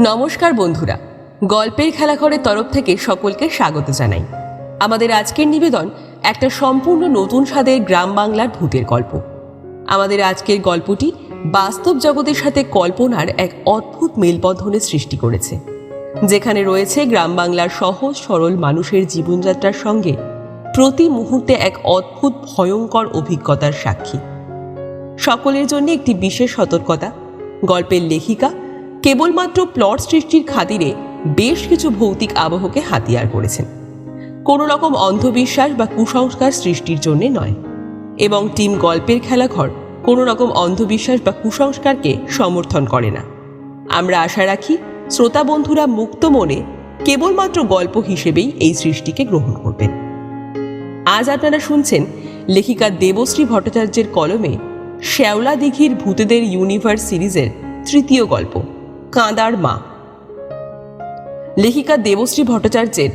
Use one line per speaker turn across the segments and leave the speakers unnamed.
নমস্কার বন্ধুরা, গল্পের খেলাঘরের তরফ থেকে সকলকে স্বাগত জানাই। আমাদের আজকের নিবেদন একটা সম্পূর্ণ নতুন স্বাদের গ্রাম বাংলার ভূতের গল্প। আমাদের আজকের গল্পটি বাস্তব জগতের সাথে কল্পনার এক অদ্ভুত মেলবন্ধনের সৃষ্টি করেছে, যেখানে রয়েছে গ্রাম বাংলার সহজ সরল মানুষের জীবনযাত্রার সঙ্গে প্রতি মুহূর্তে এক অদ্ভুত ভয়ঙ্কর অভিজ্ঞতার সাক্ষী। সকলের জন্য একটি বিশেষ সতর্কতা: গল্পের লেখিকা কেবলমাত্র প্লট সৃষ্টির খাতিরে বেশ কিছু ভৌতিক আবহকে হাতিয়ার করেছেন, কোনো রকম অন্ধবিশ্বাস বা কুসংস্কার সৃষ্টির জন্য নয়। এবং টিম গল্পের খেলাঘর কোনো রকম অন্ধবিশ্বাস বা কুসংস্কারকে সমর্থন করে না। আমরা আশা রাখি শ্রোতা বন্ধুরা মুক্ত মনে কেবলমাত্র গল্প হিসেবেই এই সৃষ্টিকে গ্রহণ করবেন। আজ আপনারা শুনছেন লেখিকা দেবশ্রী ভট্টাচার্যের কলমে শ্যাওলা দিঘির ভূতেদের ইউনিভার্স সিরিজের তৃতীয় গল্প কাঁদার মা। লেখিকা দেবশ্রী ভট্টাচার্যের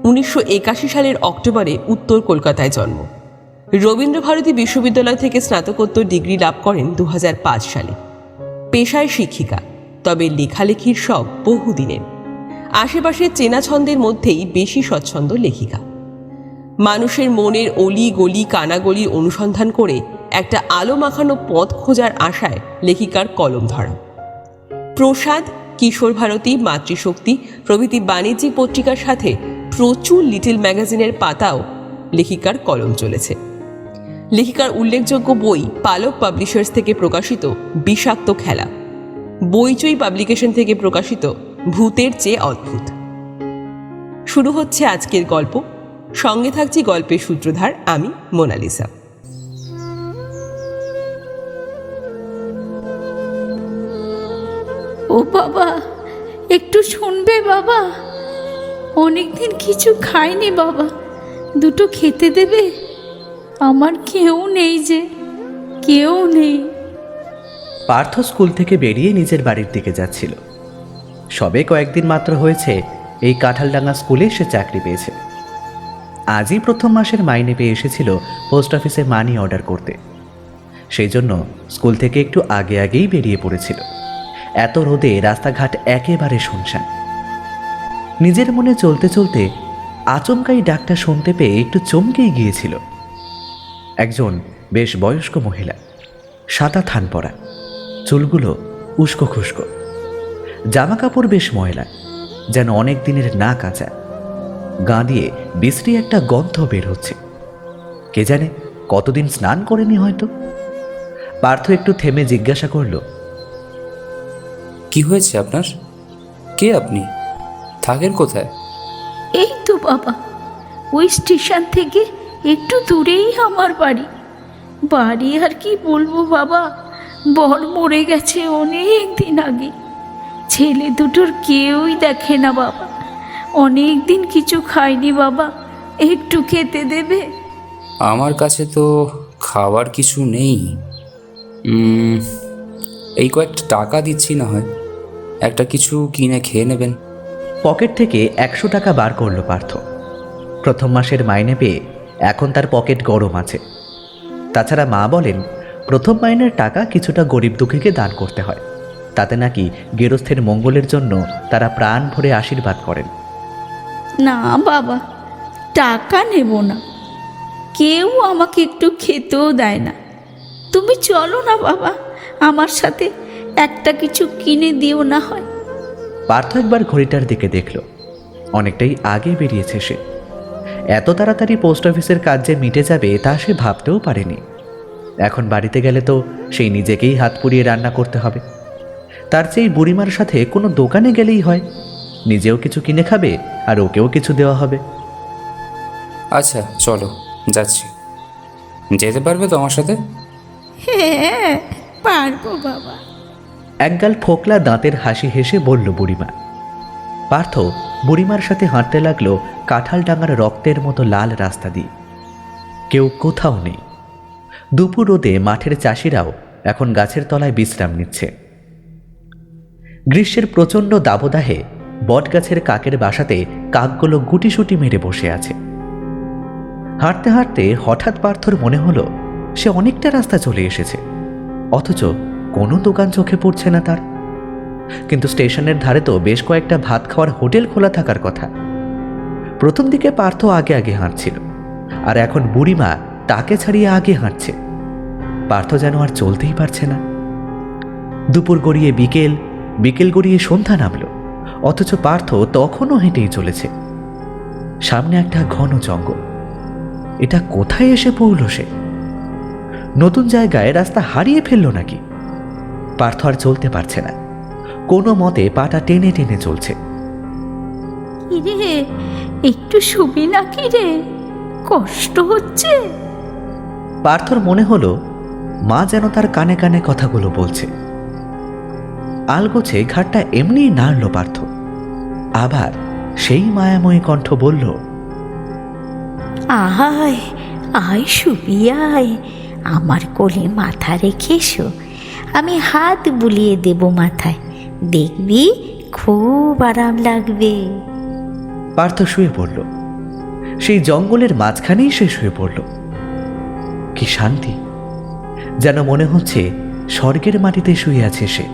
1981 সালের অক্টোবরে উত্তর কলকাতায় জন্ম। রবীন্দ্রভারতী বিশ্ববিদ্যালয় থেকে স্নাতকোত্তর ডিগ্রি লাভ করেন 2005 সালে। পেশায় শিক্ষিকা, তবে লেখালেখির শখ বহুদিনের। আশেপাশের চেনা ছন্দের মধ্যেই বেশি স্বচ্ছন্দ লেখিকা। মানুষের মনের অলি গলি কানাগলির অনুসন্ধান করে একটা আলো মাখানো পথ খোঁজার আশায় লেখিকার কলম ধরা। প্রসাদ, কিশোর ভারতী, মাতৃশক্তি প্রভৃতি বাণিজ্যিক পত্রিকার সাথে প্রচুর লিটল ম্যাগাজিনের পাতাও লেখিকার কলম চলেছে। লেখিকার উল্লেখযোগ্য বই পালক পাবলিশার্স থেকে প্রকাশিত বিষাক্ত খেলা, বইচই পাবলিকেশন থেকে প্রকাশিত ভূতের চেয়ে অদ্ভুত। শুরু হচ্ছে আজকের গল্প। সঙ্গে থাকছি গল্পের সূত্রধার আমি, মোনালিসা।
ও বাবা, একটু শুনবে বাবা? অনেকদিন কিছু খাইনি বাবা, দুটো খেতে দেবে? আমার কেউ নেই, যে কেউ নেই।
পার্থ স্কুল থেকে বেরিয়ে নিজের বাড়ির দিকে যাচ্ছিল। সবে কয়েকদিন মাত্র হয়েছে এই কাঁঠালডাঙ্গা স্কুলে সে চাকরি পেয়েছে। আজই প্রথম মাসের মাইনে পেয়ে এসেছিল পোস্ট অফিসে মানি অর্ডার করতে। সেই জন্য স্কুল থেকে একটু আগেই বেরিয়ে পড়েছিল। এত রোদে রাস্তাঘাট একেবারে শুনশান। নিজের মনে চলতে চলতে আচমকাই ডাকটা শুনতে পেয়ে একটু চমকেই গিয়েছিল। একজন বেশ বয়স্ক মহিলা, সাদা থান পরা, চুলগুলো উস্কো খুস্কো, জামা কাপড় বেশ ময়লা, যেন অনেক দিনের না কাচা। গা দিয়ে বিশ্রী একটা গন্ধ বের হচ্ছে। কে জানে কতদিন স্নান করেনি হয়তো। পার্থ একটু থেমে জিজ্ঞাসা করল,
কি হয়েছে আপনার? কে আপনি? থাকেন কোথায়?
এই তো বাবা, ওই স্টেশন থেকে একটু দূরেই আমার বাড়ি। বাড়ি আর কি বলবো বাবা, বর মরে গেছে অনেক দিন আগে। ছেলে দুটোর কেউই দেখে না বাবা। অনেক দিন কিছু খাইনি বাবা, একটু খেতে দেবে?
আমার কাছে তো খাওয়ার কিছু নেই। এই কয়েকটা টাকা দিচ্ছি, না হয় একটা কিছু কিনে খেয়ে নেবেন।
পকেট থেকে 100 টাকা বার করল পার্থ। প্রথম মাসের মাইনে পেয়ে এখন তার পকেট গরম আছে। তাছাড়া মা বলেন প্রথম মাইনের টাকা কিছুটা গরিব দুঃখীকে দান করতে হয়, তাতে নাকি গেরস্থের মঙ্গলের জন্য তারা প্রাণ ভরে আশীর্বাদ করেন।
না বাবা, টাকা নেব না। কেউ আমাকে একটু খেতেও দেয় না। তুমি চলো না বাবা আমার সাথে, একটা কিছু কিনে দিও না হয়।
পার্থ একবার ঘড়িটার দিকে দেখল, অনেকটাই আগে বেরিয়েছে সে। এত তাড়াতাড়ি পোস্ট অফিসের কাজ যে মিটে যাবে তা সে ভাবতেও পারেনি। এখন বাড়িতে গেলে তো সেই নিজেকেই হাত পুড়িয়ে রান্না করতে হবে। তার চেয়ে বুড়িমার সাথে কোনো দোকানে গেলেই হয়, নিজেও কিছু কিনে খাবে আর ওকেও কিছু দেওয়া হবে।
আচ্ছা চলো, যাচ্ছি। যেতে পারবে তো আমার সাথে?
হ্যাঁ পারবো বাবা।
একগাল ফোকলা দাঁতের হাসি হেসে বলল বুড়িমা। পার্থ বুড়িমার সাথে হাঁটতে লাগলো কাঁঠালডাঙ্গার রক্তের মতো লাল রাস্তা দিয়ে। কেউ কোথাও নেই। দুপুর রোদে মাঠের চাষিরাও এখন গাছের তলায় বিশ্রাম নিচ্ছে। গ্রীষ্মের প্রচণ্ড দাবদাহে বটগাছের কাকের বাসাতে কাকগুলো গুটিসুটি মেরে বসে আছে। হাঁটতে হাঁটতে হঠাৎ পার্থর মনে হলো সে অনেকটা রাস্তা চলে এসেছে, অথচ কোনো দোকান চোখে পড়ছে না তার। কিন্তু স্টেশনের ধারে তো বেশ কয়েকটা ভাত খাওয়ার হোটেল খোলা থাকার কথা। প্রথম দিকে পার্থ আগে আগে হাঁটছিল, আর এখন বুড়িমা তাকে ছাড়িয়ে আগে হাঁটছে। পার্থ যেন আর চলতেই পারছে না। দুপুর গড়িয়ে বিকেল, বিকেল গড়িয়ে সন্ধ্যা নামল, অথচ পার্থ তখনও হেঁটেই চলেছে। সামনে একটা ঘন জঙ্গল। এটা কোথায় এসে পড়ল সে? নতুন জায়গায় রাস্তা হারিয়ে ফেলল নাকি? পার্থ আর চলতে পারছে না, কোনো মতে পাটা টেনে টেনে চলছে।
কিরে, একটু শুবি নাকি রে? কষ্ট হচ্ছে?
পার্থর মনে হলো মা যেন তার কানে কানে কথাগুলো বলছে। আলগোছে ঘাটটা এমনিই নাড়ল পার্থ। আবার সেই মায়াময়ী কণ্ঠ বলল,
আয় আয় শুবি আয়, আমার কোলে মাথা রেখে এসো, আমি হাত বুলিয়ে দেব মাথায়, দেখবি খুব আরাম লাগবে।
পার্থ শুয়ে পড়ল। সেই জঙ্গলের মাঝখানেই সে শুয়ে পড়ল। কি শান্তি! যেন মনে হচ্ছে স্বর্গের মাটিতে শুয়ে আছে সে।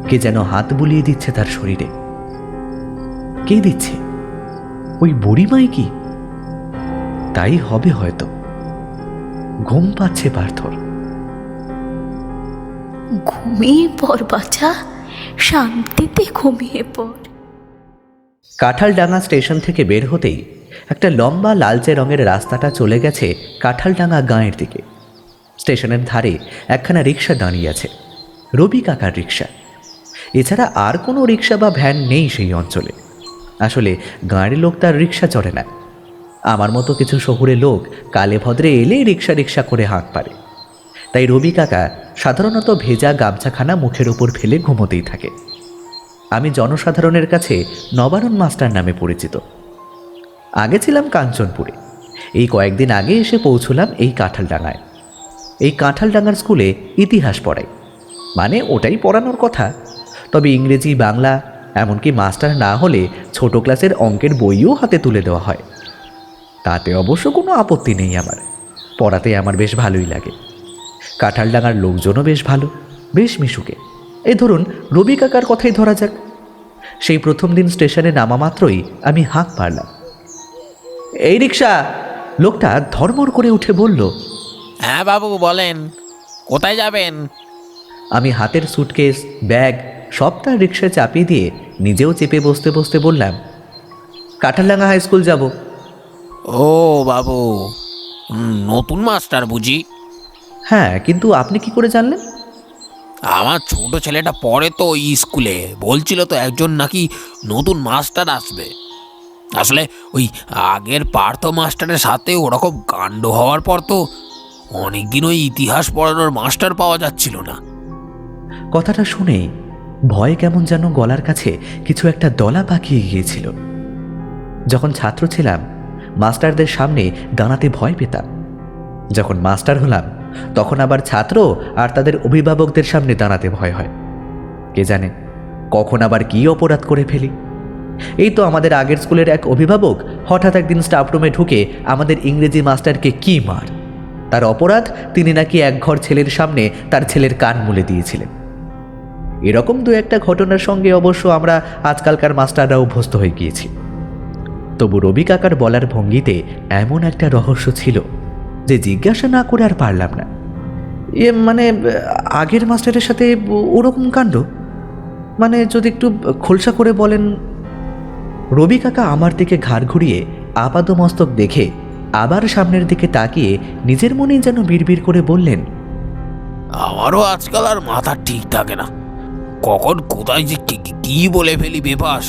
কে যেন হাত বুলিয়ে দিচ্ছে তার শরীরে। কে দিচ্ছে? ওই বুড়িমাই কি? তাই হবে হয়তো। ঘুম পাচ্ছে পার্থর।
ঘুমিয়ে পড় বাছা, শান্তিতে ঘুমিয়ে পড়।
কাঁঠালডাঙ্গা স্টেশন থেকে বের হতেই একটা লম্বা লালচে রঙের রাস্তাটা চলে গেছে কাঁঠালডাঙ্গা গাঁয়ের দিকে। স্টেশনের ধারে একখানা রিক্সা দাঁড়িয়ে আছে, রবি কাকার রিক্সা। এছাড়া আর কোনো রিক্সা বা ভ্যান নেই সেই অঞ্চলে। আসলে গাঁয়ের লোক তার রিক্সা চড়ে না। আমার মতো কিছু শহুরে লোক কালে ভদ্রে এলেই রিক্সা রিক্সা করে হাঁক পারে। তাই রবি কাকা সাধারণত ভেজা গামছাখানা মুখের উপর ফেলে ঘুমোতেই থাকে। আমি জনসাধারণের কাছে নবারুণ মাস্টার নামে পরিচিত। আগে ছিলাম কাঞ্চনপুরে, এই কয়েকদিন আগে এসে পৌঁছলাম এই কাঁঠালডাঙ্গায়। এই কাঁঠালডাঙ্গার স্কুলে ইতিহাস পড়াই, মানে ওটাই পড়ানোর কথা। তবে ইংরেজি, বাংলা, এমনকি মাস্টার না হলে ছোট ক্লাসের অঙ্কের বইও হাতে তুলে দেওয়া হয়। তাতে অবশ্য কোনো আপত্তি নেই আমার, পড়াতে আমার বেশ ভালোই লাগে। কাঁঠালডাঙ্গার লোকজনও বেশ ভালো, বেশ মিশুকে। এই ধরুন রবি কাকার কথাই ধরা যাক। সেই প্রথম দিন স্টেশনে নামা মাত্রই আমি হাঁক পারলাম, এই রিক্সা! লোকটা ধর্মর করে উঠে বলল,
হ্যাঁ বাবু বলেন, কোথায় যাবেন?
আমি হাতের সুটকেস, ব্যাগ সব তার রিক্সায় চাপিয়ে দিয়ে নিজেও চেপে বসতে বসতে বললাম, কাঁঠালডাঙ্গা হাই স্কুল যাব।
ও বাবু, নতুন মাস্টার বুঝি?
হ্যাঁ, কিন্তু আপনি কি করে জানলেন?
আমার ছোট ছেলেটা পড়ে তো ওই স্কুলে, বলছিল তো একজন নাকি নতুন মাস্টার আসবে। আসলে ওই আগের পার্থ মাস্টারের সাথে ওরকম কাণ্ড হওয়ার পর তো অনেকদিন ওই ইতিহাস পড়ানোর মাস্টার পাওয়া যাচ্ছিল না।
কথাটা শুনেই ভয় কেমন যেন গলার কাছে কিছু একটা দলা পাকিয়ে গিয়েছিল। যখন ছাত্র ছিলাম মাস্টারদের সামনে দাঁড়াতে ভয় পেতাম। যখন মাস্টার হলাম তখন আবার ছাত্র আর তাদের অভিভাবকদের সামনে দাঁড়াতে ভয় হয়। কে জানে কখন আবার কী অপরাধ করে ফেলি। এই তো আমাদের আগের স্কুলের এক অভিভাবক হঠাৎ একদিন স্টাফরুমে ঢুকে আমাদের ইংরেজি মাস্টারকে কি মার! তার অপরাধ, তিনি নাকি এক ঘর ছেলের সামনে তার ছেলের কান মুলে দিয়েছিলেন। এরকম দু একটা ঘটনার সঙ্গে অবশ্য আমরা আজকালকার মাস্টাররা অভ্যস্ত হয়ে গিয়েছি। তবু রবি কাকার বলার ভঙ্গিতে এমন একটা রহস্য ছিল যে জিজ্ঞাসা না করে আর পারলাম না। মানে আগের মাস্টারের সাথে ওরকম কাণ্ড? মানে যদি একটু খোলসা করে বলেন। রবি কাকা আমার দিকে ঘাড় ঘুরিয়ে আপাদমস্তক দেখে আবার সামনের দিকে তাকিয়ে নিজের মনেই যেন বিড়বিড় করে বললেন,
আমারও আজকাল আর মাথা ঠিক থাকে না, কখন কোথায় যে কি বলে ফেলি বেপাস,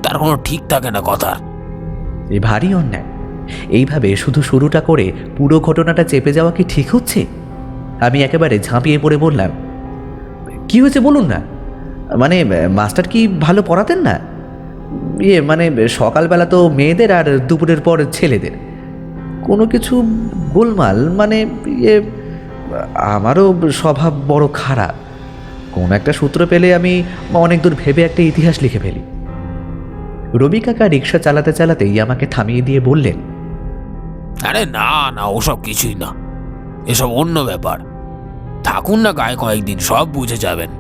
তার কোনো ঠিক থাকে না কথা।
এ ভারী অন্যায়। এইভাবে শুধু শুরুটা করে পুরো ঘটনাটা চেপে যাওয়া কি ঠিক হচ্ছে? আমি একেবারে ঝাঁপিয়ে পড়ে বললাম, কি হয়েছে বলুন না। মানে মাস্টার কি ভালো পড়াতেন না? মানে সকালবেলা তো মেয়েদের আর দুপুরের পর ছেলেদের, কোনো কিছু গোলমাল। মানে আমারও স্বভাব বড় খারাপ। কোন একটা সূত্র পেলে আমি অনেক দূর ভেবে একটা ইতিহাস লিখে ফেলি। রবি কাকা রিক্সা চালাতে চালাতেই আমাকে থামিয়ে দিয়ে বললেন,
আরে না না, ওসব কিছুই না, এসব অন্য ব্যাপার। থাকুন না গায়ে কয়েকদিন, সব বুঝে যাবেন।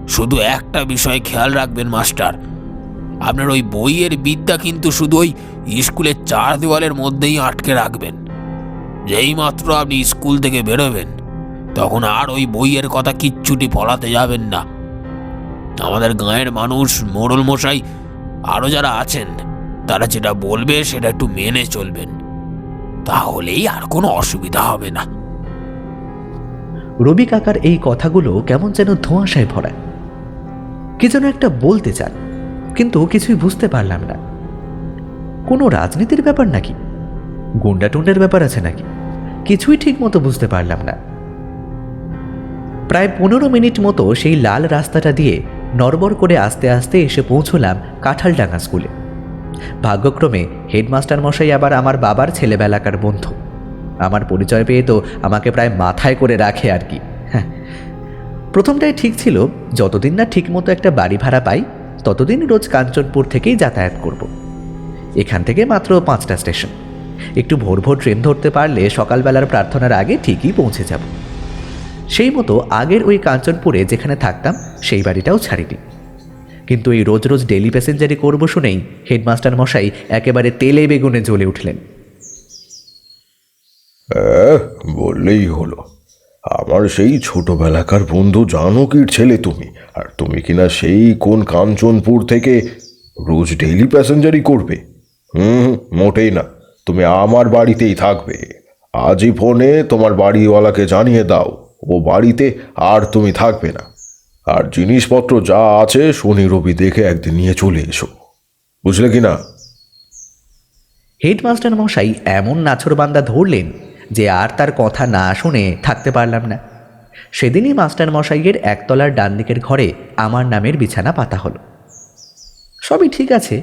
শুধু একটা বিষয় খেয়াল রাখবেন মাস্টার, আপনার ওই বইয়ের বিদ্যা কিন্তু শুধু ওই স্কুলের চার দেওয়ালের মধ্যেই আটকে রাখবেন। যেই মাত্র আপনি স্কুল থেকে বেরোবেন তখন আর ওই বইয়ের কথা কিচ্ছুটি ফলাতে যাবেন না। আমাদের গাঁয়ের মানুষ, মোড়ল মশাই, আরও যারা আছেন, তারা যেটা বলবে সেটা একটু মেনে চলবেন, তাহলেই আর কোনো অসুবিধা হবে না।
রবি কাকার এই কথাগুলো কেমন যেন ধোঁয়াশায় ভরা। কি যেন একটা বলতে চান, কিন্তু কিছুই বুঝতে পারলাম না। কোনো রাজনীতির ব্যাপার নাকি, গুন্ডাটুন্ডের ব্যাপার আছে নাকি, কিছুই ঠিক মতো বুঝতে পারলাম না। প্রায় 15 মিনিট মতো সেই লাল রাস্তাটা দিয়ে নড়বড় করে আস্তে আস্তে এসে পৌঁছলাম কাঁঠালডাঙ্গা স্কুলে। ভাগ্যক্রমে হেডমাস্টার মশাই আবার আমার বাবার ছেলেবেলাকার বন্ধু। আমার পরিচয় পেয়ে তো আমাকে প্রায় মাথায় করে রাখে আর কি। হ্যাঁ, প্রথমটাই ঠিক ছিল, যতদিন না ঠিকমতো একটা বাড়ি ভাড়া পাই ততদিন রোজ কাঞ্চনপুর থেকেই যাতায়াত করব। এখান থেকে মাত্র 5টা স্টেশন, একটু ভোর ভোর ট্রেন ধরতে পারলে সকালবেলার প্রার্থনার আগে ঠিকই পৌঁছে যাব। সেই মতো আগের ওই কাঞ্চনপুরে যেখানে থাকতাম সেই বাড়িটাও ছাড়িনি। কিন্তু এই রোজ রোজ ডেলি প্যাসেঞ্জারি করবো শুনেই হেডমাস্টার মশাই একেবারে তেলে বেগুনে জ্বলে উঠলেন।
বললেই হলো, আমার সেই ছোটবেলাকার বন্ধু জানকীর ছেলে তুমি, আর তুমি কিনা সেই কোন কাঞ্চনপুর থেকে রোজ ডেইলি প্যাসেঞ্জারি করবে? মোটেই না, তুমি আমার বাড়িতেই থাকবে। আজই ফোনে তোমার বাড়িওয়ালাকে জানিয়ে দাও ও বাড়িতে আর তুমি থাকবে না। আর জিনিসপত্র যা আছে শনি রবি দেখে একদিন নিয়ে চলে এসো, বুঝলে কি না?
হেডমাস্টার মশাই এমন নাছরবান্দা ধরলেন যে আর তার কথা না শুনে থাকতে পারলাম না। সেদিনই মাস্টার মশাইয়ের একতলার ডান দিকের ঘরে আমার নামের বিছানা পাতা হলো। সবই ঠিক আছে,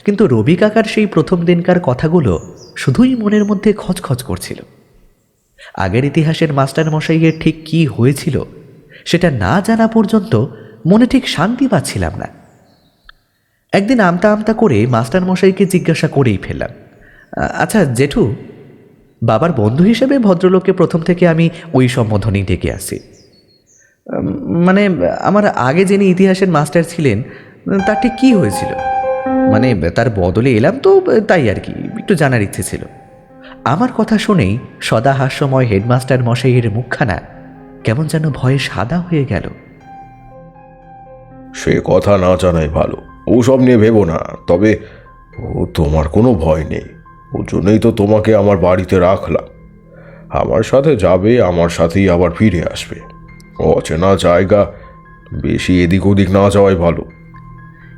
কিন্তু রবি কাকার সেই প্রথম দিনকার কথাগুলো শুধুই মনের মধ্যে খচখচ করছিল। আগের ইতিহাসের মাস্টার মশাইয়ের ঠিক কি হয়েছিল সেটা না জানা পর্যন্ত মনে ঠিক শান্তি পাচ্ছিলাম না। একদিন আমতা আমতা করে মাস্টার মশাইকে জিজ্ঞাসা করেই ফেললাম, আচ্ছা জেঠু, বাবার বন্ধু হিসেবে ভদ্রলোককে প্রথম থেকে আমি ওই সম্বোধনেই ডেকে আসি। মানে আমার আগে যিনি ইতিহাসের মাস্টার ছিলেন তার ঠিক কী হয়েছিল, মানে তার বদলে এলাম তো তাই আর কি, একটু জানার ইচ্ছে ছিল। আমার কথা শুনেই সদা হাস্যময় হেডমাস্টার মশাইয়ের মুখখানা কেমন যেন ভয়ে সাদা হয়ে গেল।
সে কথা না জানাই ভালো, ওসব নিয়ে ভেবো না। তবে ও তোমার কোনো ভয় নেই, ওর জন্যই তো তোমাকে আমার বাড়িতে রাখলাম। আমার সাথে যাবে, আমার সাথেই আবার ফিরে আসবে। অচেনা জায়গা, বেশি এদিক ওদিক না যাওয়াই ভালো।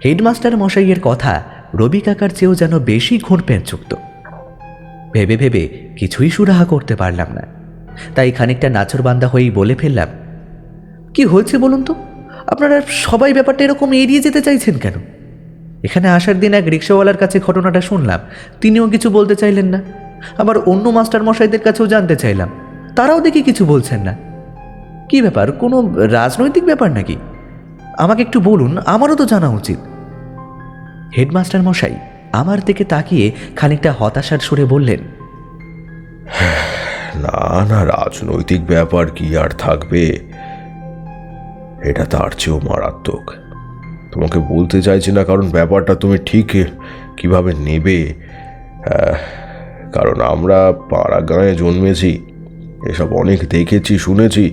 হেডমাস্টার মশাইয়ের কথা রবি কাকার চেয়েও যেন বেশি ঘুরপেঁচযুক্ত। ভেবে ভেবে কিছুই সুরাহা করতে পারলাম না, তাই খানিকটা নাছরবান্দা হয়েই বলে ফেললাম, কি হয়েছে বলুন তো? আপনারা সবাই ব্যাপারটা এরকম এড়িয়ে যেতে চাইছেন কেন? এখানে আসার দিন এক রিক্সাওয়ালার কাছে ঘটনাটা শুনলাম, তিনিও কিছু বলতে চাইলেন না। আবার অন্য মাস্টার মশাইদের কাছেও জানতে চাইলাম, তারাও দেখি কিছু বলছেন না। কি ব্যাপার, কোনো রাজনৈতিক ব্যাপার নাকি? আমাকে একটু বলুন, আমারও তো জানা উচিত। হেডমাস্টার মশাই আমার দিকে তাকিয়ে খানিকটা হতাশার সুরে বললেন,
না না, রাজনৈতিক ব্যাপার কি আর থাকবে, এটা তার চেয়েও মারাত্মক। তোমাকে বলতে চাইছি না কারণ ব্যাপারটা তুমি ঠিক কিভাবে নেবে, কারণ আমরা পাড়া গাঁয়ে জন্মেছি, এসব অনেক দেখেছি শুনেছি,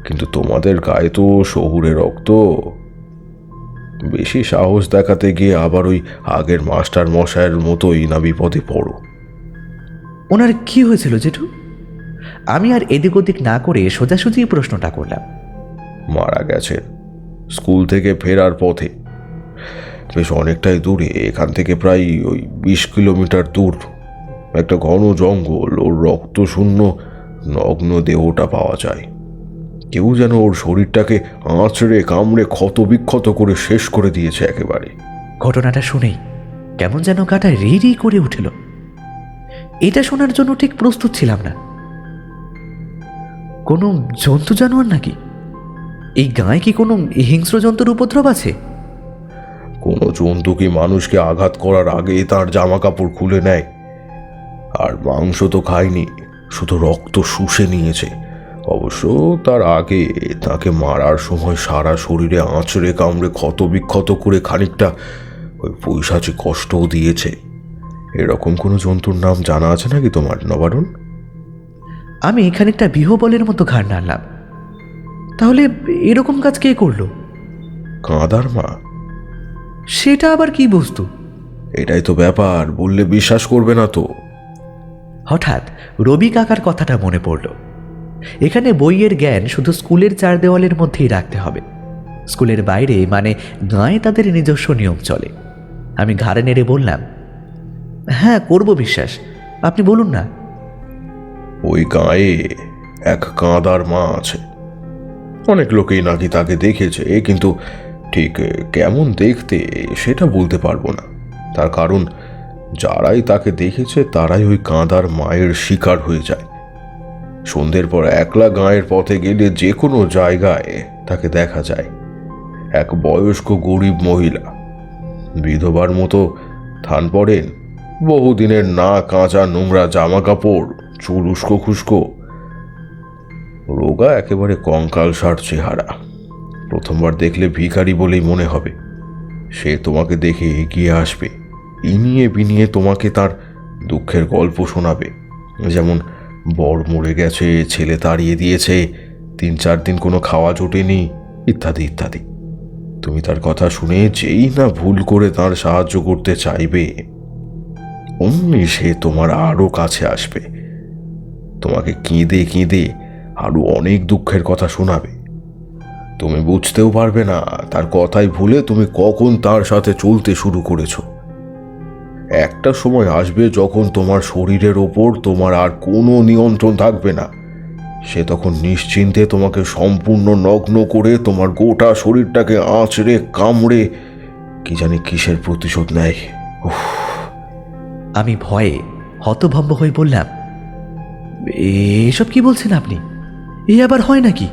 কিন্তু তোমাদের গায়ে তো শহুরে রক্ত। বেশি সাহস দেখাতে গিয়ে আবার ওই আগের মাস্টার মশাইয়ের মতোই না বিপদে পড়ো।
ওনার কি হয়েছিল জেঠু? আমি আর এদিক ওদিক না করে সোজাসুজি প্রশ্নটা করলাম।
মারা গেছেন স্কুল থেকে ফেরার পথে, বেশ অনেকটাই দূরে, এখান থেকে প্রায় ওই 20 কিলোমিটার দূর একটা ঘন জঙ্গল। ওর রক্তশূন্য নগ্ন দেহটা পাওয়া যায়। কেউ যেন ওর শরীরটাকে আঁচড়ে কামড়ে ক্ষত বিক্ষত করে শেষ করে দিয়েছে একেবারে।
ঘটনাটা শুনেই কেমন যেন গাটা রি রি করে উঠল। এটা শোনার জন্য ঠিক প্রস্তুত ছিলাম না। কোনো জন্তু জানোয়ার নাকি? এই গায়ে কি কোনো হিংস্র জন্তুর উপদ্রব আছে?
কোনো জন্তু কি মানুষকে আঘাত করার আগে তার জামা কাপড় খুলে নেয়? আর মাংস তো খায়নি, শুধু রক্ত শুষে নিয়েছে। অবশ্য তার আগে তাকে মারার সময় সারা শরীরে আঁচড়ে কামড়ে ক্ষত বিক্ষত করে খানিকটা ওই পৈশাচি কষ্টও দিয়েছে। এরকম কোনো জন্তুর নাম জানা আছে নাকি তোমার, নবারুণ?
আমি খানিকটা বিহবলের মতো ঘাড় নাড়লাম। তাহলে এরকম কাজ কে করলো?
কাঁদার মা।
সেটা আবার কি বস্তু?
এটাই তো ব্যাপার, বললে বিশ্বাস করবে না তো।
হঠাৎ রবি কাকার কথাটা মনে পড়ল। এখানে বইয়ের জ্ঞান শুধু স্কুলের চার দেওয়ালের মধ্যেই রাখতে হবে। স্কুলের বাইরে মানে গাঁয়ে তাদের নিজস্ব নিয়ম চলে। আমি ঘাড়ে নেড়ে বললাম, হ্যাঁ করব বিশ্বাস, আপনি বলুন না।
ওই গায়ে এক কাঁদার মা আছে। অনেক লোকেই নাকি তাকে দেখেছে, কিন্তু ঠিক কেমন দেখতে সেটা বলতে পারবো না। তার কারণ যারাই তাকে দেখেছে তারাই ওই কাঁদার মায়ের শিকার হয়ে যায়। সন্ধ্যের পর একলা গাঁয়ের পথে গেলে যে কোনো জায়গায় তাকে দেখা যায়। এক বয়স্ক গরিব মহিলা, বিধবার মতো থান পড়েন, বহুদিনের না কাঁচা নোংরা জামা কাপড়, চুল উস্কো খুস্কো, রোগা একেবারে কঙ্কালসার চেহারা। প্রথমবার দেখলে ভিখারি বলেই মনে হবে। সে তোমাকে দেখে এগিয়ে আসবে, ইনিয়ে বিনিয়ে তোমাকে তার দুঃখের গল্প শোনাবে। যেমন বর মরে গেছে, ছেলে তাড়িয়ে দিয়েছে, 3-4 দিন কোনো খাওয়া জোটেনি, ইত্যাদি ইত্যাদি। তুমি তার কথা শুনে যেই না ভুল করে তার সাহায্য করতে চাইবে, অমনি সে তোমার আরও কাছে আসবে, তোমাকে কেঁদে কেঁদে আরো অনেক দুঃখের কথা শোনাবে। তুমি বুঝতেও পারবে না তার কথাই ভুলে তুমি কখন তার সাথে চলতে শুরু করেছো। একটা সময় আসবে যখন তোমার শরীরের ওপর তোমার আর কোনো নিয়ন্ত্রণ থাকবে না। সে তখন নিশ্চিন্তে তোমাকে সম্পূর্ণ নগ্ন করে তোমার গোটা শরীরটাকে আঁচড়ে কামড়ে কি জানি কিসের প্রতিশোধ নেয়।
আমি ভয়ে হতভম্ব হয়ে বললাম, এসব কি বলছেন আপনি? এ আবার হয় নাকি?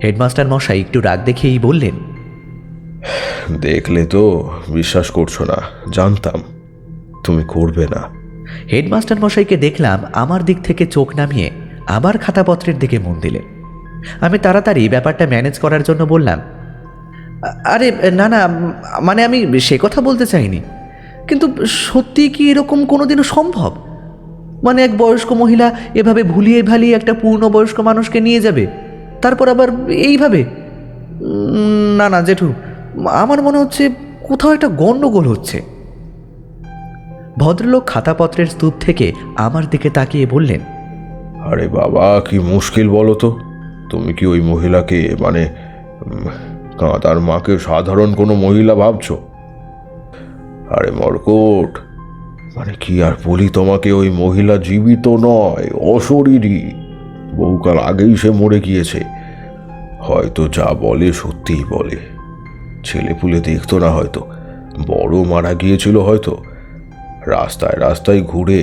হেডমাস্টার মশাই একটু রাগ দেখেই বললেন,
দেখলে তো বিশ্বাস করছো না, জানতাম তুমি করবে না।
হেডমাস্টার মশাইকে দেখলাম আমার দিক থেকে চোখ নামিয়ে আবার খাতাপত্রের দিকে মন দিলেন। আমি তাড়াতাড়ি ব্যাপারটা ম্যানেজ করার জন্য বললাম, আরে না না, মানে আমি সে কথা বলতে চাইনি, কিন্তু সত্যি কি এরকম কোনোদিনও সম্ভব? মানে এক বয়স্ক মহিলা এভাবে ভুলিয়ে ভালিয়ে একটা পূর্ণবয়স্ক মানুষকে নিয়ে যাবে, তারপর আবার এইভাবে? না না জেঠু, আমার মনে হচ্ছে কোথাও একটা গণ্ডগোল হচ্ছে। ভদ্রলোক খাতাপত্রের স্তূপ থেকে আমার দিকে তাকিয়ে বললেন,
আরে বাবা, কি মুশকিল বলো তো। তুমি কি ওই মহিলাকে মানে কাঁদার মাকে সাধারণ কোনো মহিলা ভাবছো? আরে মরকট, মানে কি আর বলি তোমাকে, ওই মহিলা জীবিত নয়, অশরীরী। বহুকাল আগেই সে মরে গিয়েছে। হয়তো যা বলে সত্যিই বলে। ছেলেপুলে দেখতো না হয়তো, বড় মারা গিয়েছিল হয়তো, রাস্তায় রাস্তায় ঘুরে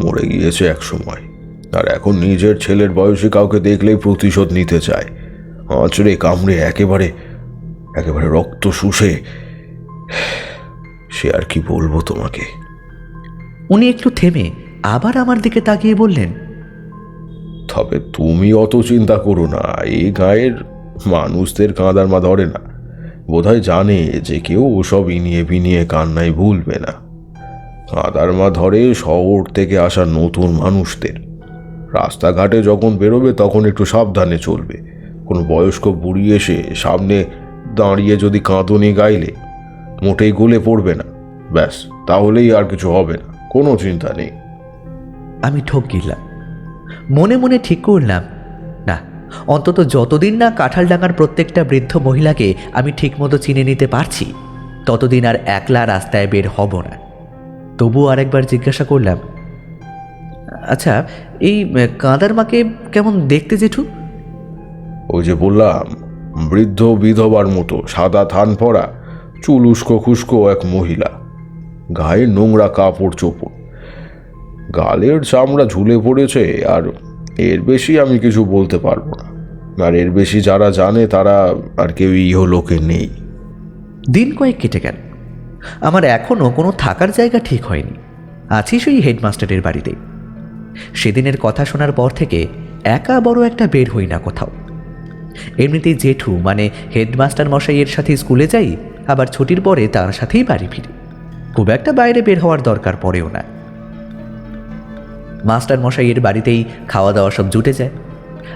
মরে গিয়েছে এক সময়। আর এখন নিজের ছেলের বয়সী কাউকে দেখলেই প্রতিশোধ নিতে চায়, আঁচড়ে কামড়ে একেবারে একেবারে রক্ত শুষে। সে আর কি বলবো তোমাকে।
উনি একটু থেমে আবার আমার দিকে তাকিয়ে বললেন,
তবে তুমি অত চিন্তা করো না, এই গায়ের মানুষদের কাঁদার মা ধরে না। বোধহয় জানে যে কেউ ওসব ইনিয়ে বিনিয়ে কান্নায় ভুলবে না। কাঁদার মা ধরে শহর থেকে আসা নতুন মানুষদের। রাস্তাঘাটে যখন বেরোবে তখন একটু সাবধানে চলবে। কোনো বয়স্ক বুড়ি এসে সামনে দাঁড়িয়ে যদি কাঁদনি গাইলে মোটেই গলে পড়বে না, ব্যাস, তাহলেই আর কিছু হবে না, কোনো চিন্তা নেই।
আমি ঠক গিললাম। মনে মনে ঠিক করলাম, না, অন্তত যতদিন না কাঁঠালডাঙ্গার প্রত্যেকটা বৃদ্ধ মহিলাকে আমি ঠিকমতো চিনে নিতে পারছি, ততদিন আর একলা রাস্তায় বের হব না। তবুও আরেকবার জিজ্ঞাসা করলাম, আচ্ছা, এই কাঁদার মাকে কেমন দেখতে জেঠু?
ওই যে বললাম, বৃদ্ধ বিধবার মতো, সাদা থান পরা, চুল উস্কো খুস্কো এক মহিলা, গায়ে নোংরা কাপড় চোপড়, গালের চামড়া ঝুলে পড়েছে। আর এর বেশি আমি কিছু বলতে পারবো না। আর এর বেশি যারা জানে তারা আর কেউ ইহলোকে নেই।
দিন কয়েক কেটে গেল। আমার এখনও কোনো থাকার জায়গা ঠিক হয়নি। আছি সেই হেডমাস্টারের বাড়িতে। সেদিনের কথা শোনার পর থেকে একা বড় একটা বের হই না কোথাও। এমনিতেই জেঠু মানে হেডমাস্টার মশাইয়ের সাথে স্কুলে যাই, আবার ছুটির পরে তার সাথেই বাড়ি ফিরি। খুব একটা বাইরে বের হওয়ার দরকার পড়েও না। মাস্টার মশাইয়ের বাড়িতেই খাওয়া দাওয়া সব জুটে যায়,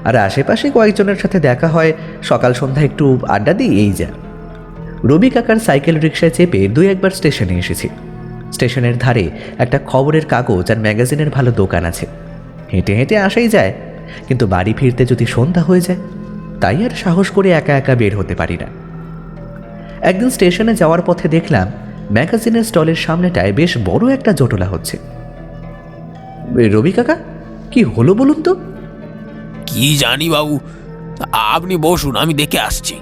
আর আশেপাশে কয়েকজনের সাথে দেখা হয়, সকাল সন্ধ্যা একটু আড্ডা দিই, এই যা। রবি কাকার সাইকেল রিক্সায় চেপে 2-1বার স্টেশনে এসেছি। স্টেশনের ধারে একটা খবরের কাগজ আর ম্যাগাজিনের ভালো দোকান আছে, হেঁটে হেঁটে আসাই যায়, কিন্তু বাড়ি ফিরতে যদি সন্ধ্যা হয়ে যায়, তাই আর সাহস করে একা একা বের হতে পারি না। একদিন স্টেশনে যাওয়ার পথে দেখলাম ম্যাগাজিনের স্টলের সামনেটায় বেশ বড় একটা জটলা হচ্ছে। রবি কাকা, কি হলো বলুন তো?
কি জানি বাবু, আপনি বসুন, আমি দেখে আসছি।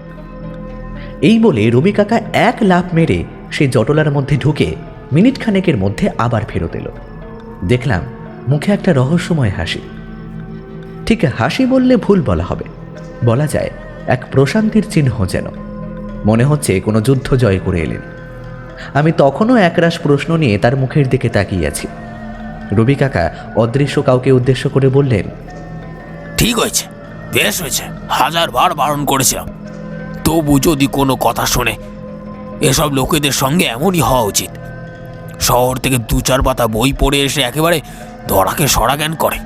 এই বলে রবি কাকা এক লাফ মেরে সেই জটলার মধ্যে ঢুকে মিনিট খানেকের মধ্যে আবার ফেরত এলো। দেখলাম মুখে একটা রহস্যময় হাসি। ঠিক হাসি বললে ভুল বলা হবে, বলা যায় এক প্রশান্তির চিহ্ন যেন। মনে হচ্ছে কোনো যুদ্ধ জয় করে এলেন। আমি তখনও একরাশ প্রশ্ন নিয়ে তার মুখের দিকে তাকিয়ে আছি। রবি কাকা অদৃশ্য কাউকে উদ্দেশ্য করে বললেন,
ঠিক হয়েছে, বেশ হয়েছে, 1000বার বারণ করেছিলাম, তবু যদি কোনো কথা শোনে, এসব লোকেদের সঙ্গে এমনই হওয়া উচিত। শহর থেকে 2-4 পাতা বই পড়ে এসে একেবারে ধরাকে সরা জ্ঞান করে।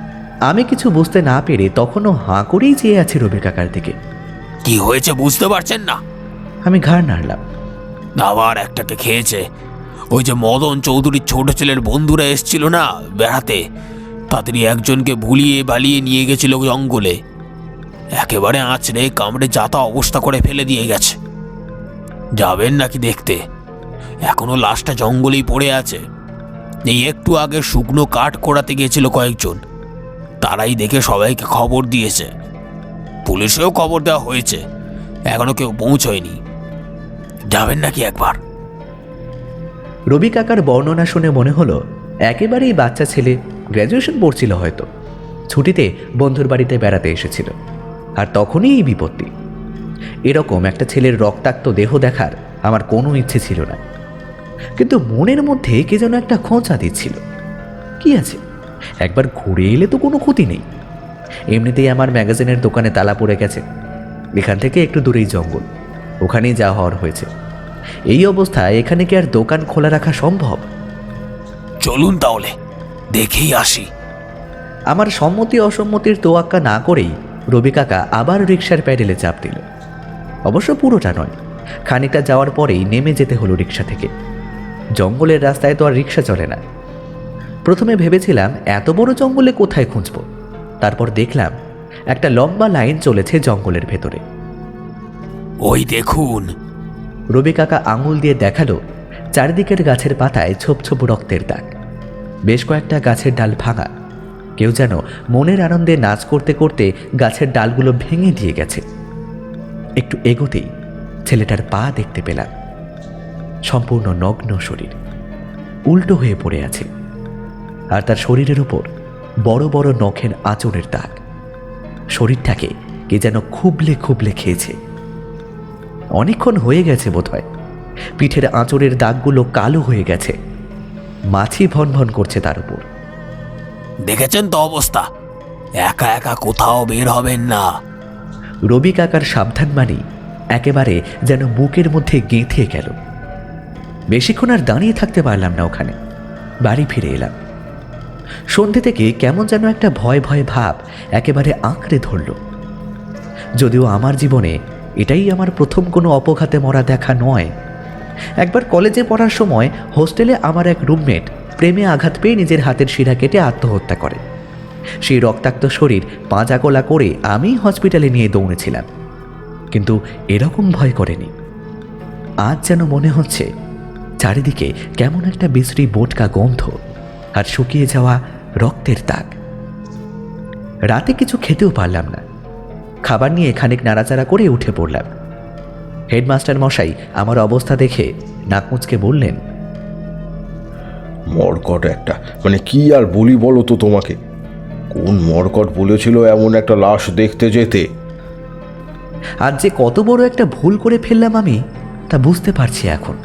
আমি কিছু বুঝতে না পেরে তখনও হাঁ করেই চেয়ে আছি রবি কাকার দিকে।
কি হয়েছে বুঝতে পারছেন না?
আমি ঘাড় নাড়লাম।
আবার একটাকে খেয়েছে। ওই যে মদন চৌধুরীর ছোট ছেলের বন্ধুরা এসছিল না বেড়াতে, তাদেরই একজনকে ভুলিয়ে বালিয়ে নিয়ে গেছিল জঙ্গলে, একেবারে আঁচড়ে কামড়ে যাতা অবস্থা করে ফেলে দিয়ে গেছে। যাবেন নাকি দেখতে? এখনো লাশটা জঙ্গলেই পড়ে আছে। এই একটু আগে শুকনো কাঠ কোড়াতে গিয়েছিল কয়েকজন, তারাই দেখে সবাইকে খবর দিয়েছে। পুলিশেও খবর দেওয়া হয়েছে, এখনো কেউ পৌঁছয়নি। যাবেন নাকি একবার?
রবি কাকার বর্ণনা শুনে মনে হলো একেবারেই বাচ্চা ছেলে, গ্র্যাজুয়েশন পড়ছিল হয়তো, ছুটিতে বন্ধুর বাড়িতে বেড়াতে এসেছিল, আর তখনই এই বিপত্তি। এরকম একটা ছেলের রক্তাক্ত দেহ দেখার আমার কোনো ইচ্ছে ছিল না, কিন্তু মনের মধ্যে কে যেন একটা খোঁচা দিচ্ছিল। কি আছে, একবার ঘুরে এলে তো কোনো ক্ষতি নেই। এমনিতেই আমার ম্যাগাজিনের দোকানে তালা পড়ে গেছে, এখান থেকে একটু দূরেই জঙ্গল, ওখানেই যা হওয়ার হয়েছে। এই অবস্থায় এখানে কি আর দোকান খোলা রাখা সম্ভব?
চলুন তাহলে দেখেই আসি।
আমার সম্মতি অসম্মতির তোয়াক্কা না করেই রবি কাকা আবার রিকশার প্যাডেলে চাপ দিল। অবশ্য পুরোটা নয়, খানিকটা যাওয়ার পরেই নেমে যেতে হলো রিকশা থেকে। জঙ্গলের রাস্তায় তো আর রিকশা চলে না। প্রথমে ভেবেছিলাম এত বড় জঙ্গলে কোথায় খুঁজব, তারপর দেখলাম একটা লম্বা লাইন চলেছে জঙ্গলের ভেতরে।
ওই দেখুন।
রবি কাকা আঙুল দিয়ে দেখালো চারিদিকের গাছের পাতায় ছোপ ছোপ রক্তের দাগ। বেশ কয়েকটা গাছের ডাল ভাঙা, কেউ যেন মনের আনন্দে নাচ করতে করতে গাছের ডালগুলো ভেঙে দিয়ে গেছে। একটু এগোতেই ছেলেটার পা দেখতে পেলাম, সম্পূর্ণ নগ্ন শরীর, উল্টো হয়ে পড়ে আছে, আর তার শরীরের উপর বড় বড় নখের আঁচড়ের দাগ। শরীরটাকে কে যেন খুবলে খুবলে খেয়েছে। অনেকক্ষণ হয়ে গেছে বোধহয়। পিঠের আঁচড়ের দাগগুলো কালো হয়ে গেছে, মাছি ভন ভন করছে তার উপর।
দেখেছেন তো অবস্থা, একা একা কোথাও বের হবেন না।
রবি কাকার সাবধানবাণী একেবারে যেন বুকের মধ্যে গেঁথে গেল। বেশিক্ষণ আর দাঁড়িয়ে থাকতে পারলাম না ওখানে, বাড়ি ফিরে এলাম। সন্ধে থেকে কেমন যেন একটা ভয় ভয় ভাব একেবারে আঁকড়ে ধরল। যদিও আমার জীবনে এটাই আমার প্রথম কোনো অপঘাতে মরা দেখা নয়। একবার কলেজে পড়ার সময় হোস্টেলে আমার এক রুমমেট প্রেমে আঘাত পেয়ে নিজের হাতের শিরা কেটে আত্মহত্যা করে। সেই রক্তাক্ত শরীর পাঁজাগোলা করে আমি হসপিটালে নিয়ে দৌড়েছিলাম, কিন্তু এরকম ভয় করেনি। আজ যেন মনে হচ্ছে চারিদিকে কেমন একটা বিশ্রী বোটকা গন্ধ আর শুকিয়ে যাওয়া রক্তের দাগ। রাতে কিছু খেতেও পারলাম না। খাবার নিয়ে খানিক নাড়াচাড়া করে উঠে পড়লাম। হেডমাস্টার মশাই আমার অবস্থা দেখে নাক মুচকে বললেন,
মরকট একটা, মানে কি আর বলি বলো তো তোমাকে। কোন মরকট বলেছিল এমন একটা লাশ দেখতে যেতে?
আজ যে কত বড় একটা ভুল করে ফেললাম আমি তা বুঝতে পারছি এখন।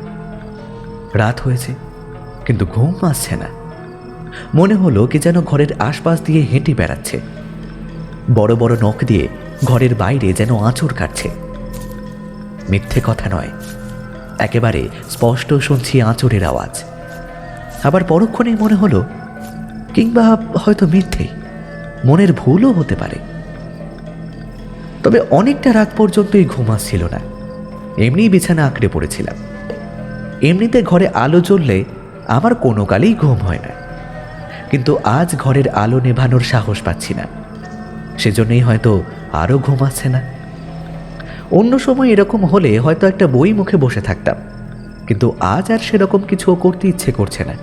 রাত হয়েছে, কিন্তু ঘুম আসছে না। মনে হলো কি যেন ঘরের আশপাশ দিয়ে হেঁটে বেড়াচ্ছে। বড় বড় নখ দিয়ে ঘরের বাইরে যেন আঁচড় কাটছে। মিথ্যে কথা নয়, একেবারে স্পষ্ট শুনছি আঁচড়ের আওয়াজ। আবার পরক্ষণেই মনে হলো কিংবা হয়তো মিথ্যেই, মনের ভুলও হতে পারে। তবে অনেকটা রাত পর্যন্তই ঘুম আসছিল না। এমনি বিছানা আঁকড়ে পড়েছিলাম। এমনিতে ঘরে আলো জ্বললে আমার কোনো কালেই ঘুম হয় না, কিন্তু আজ ঘরের আলো নেভানোর সাহস পাচ্ছি না, সেজন্যই হয়তো আরও ঘুম আসছে না। অন্য সময় এরকম হলে হয়তো একটা বই মুখে বসে থাকতাম, কিন্তু আজ আর সেরকম কিছু করতে ইচ্ছে করছে না।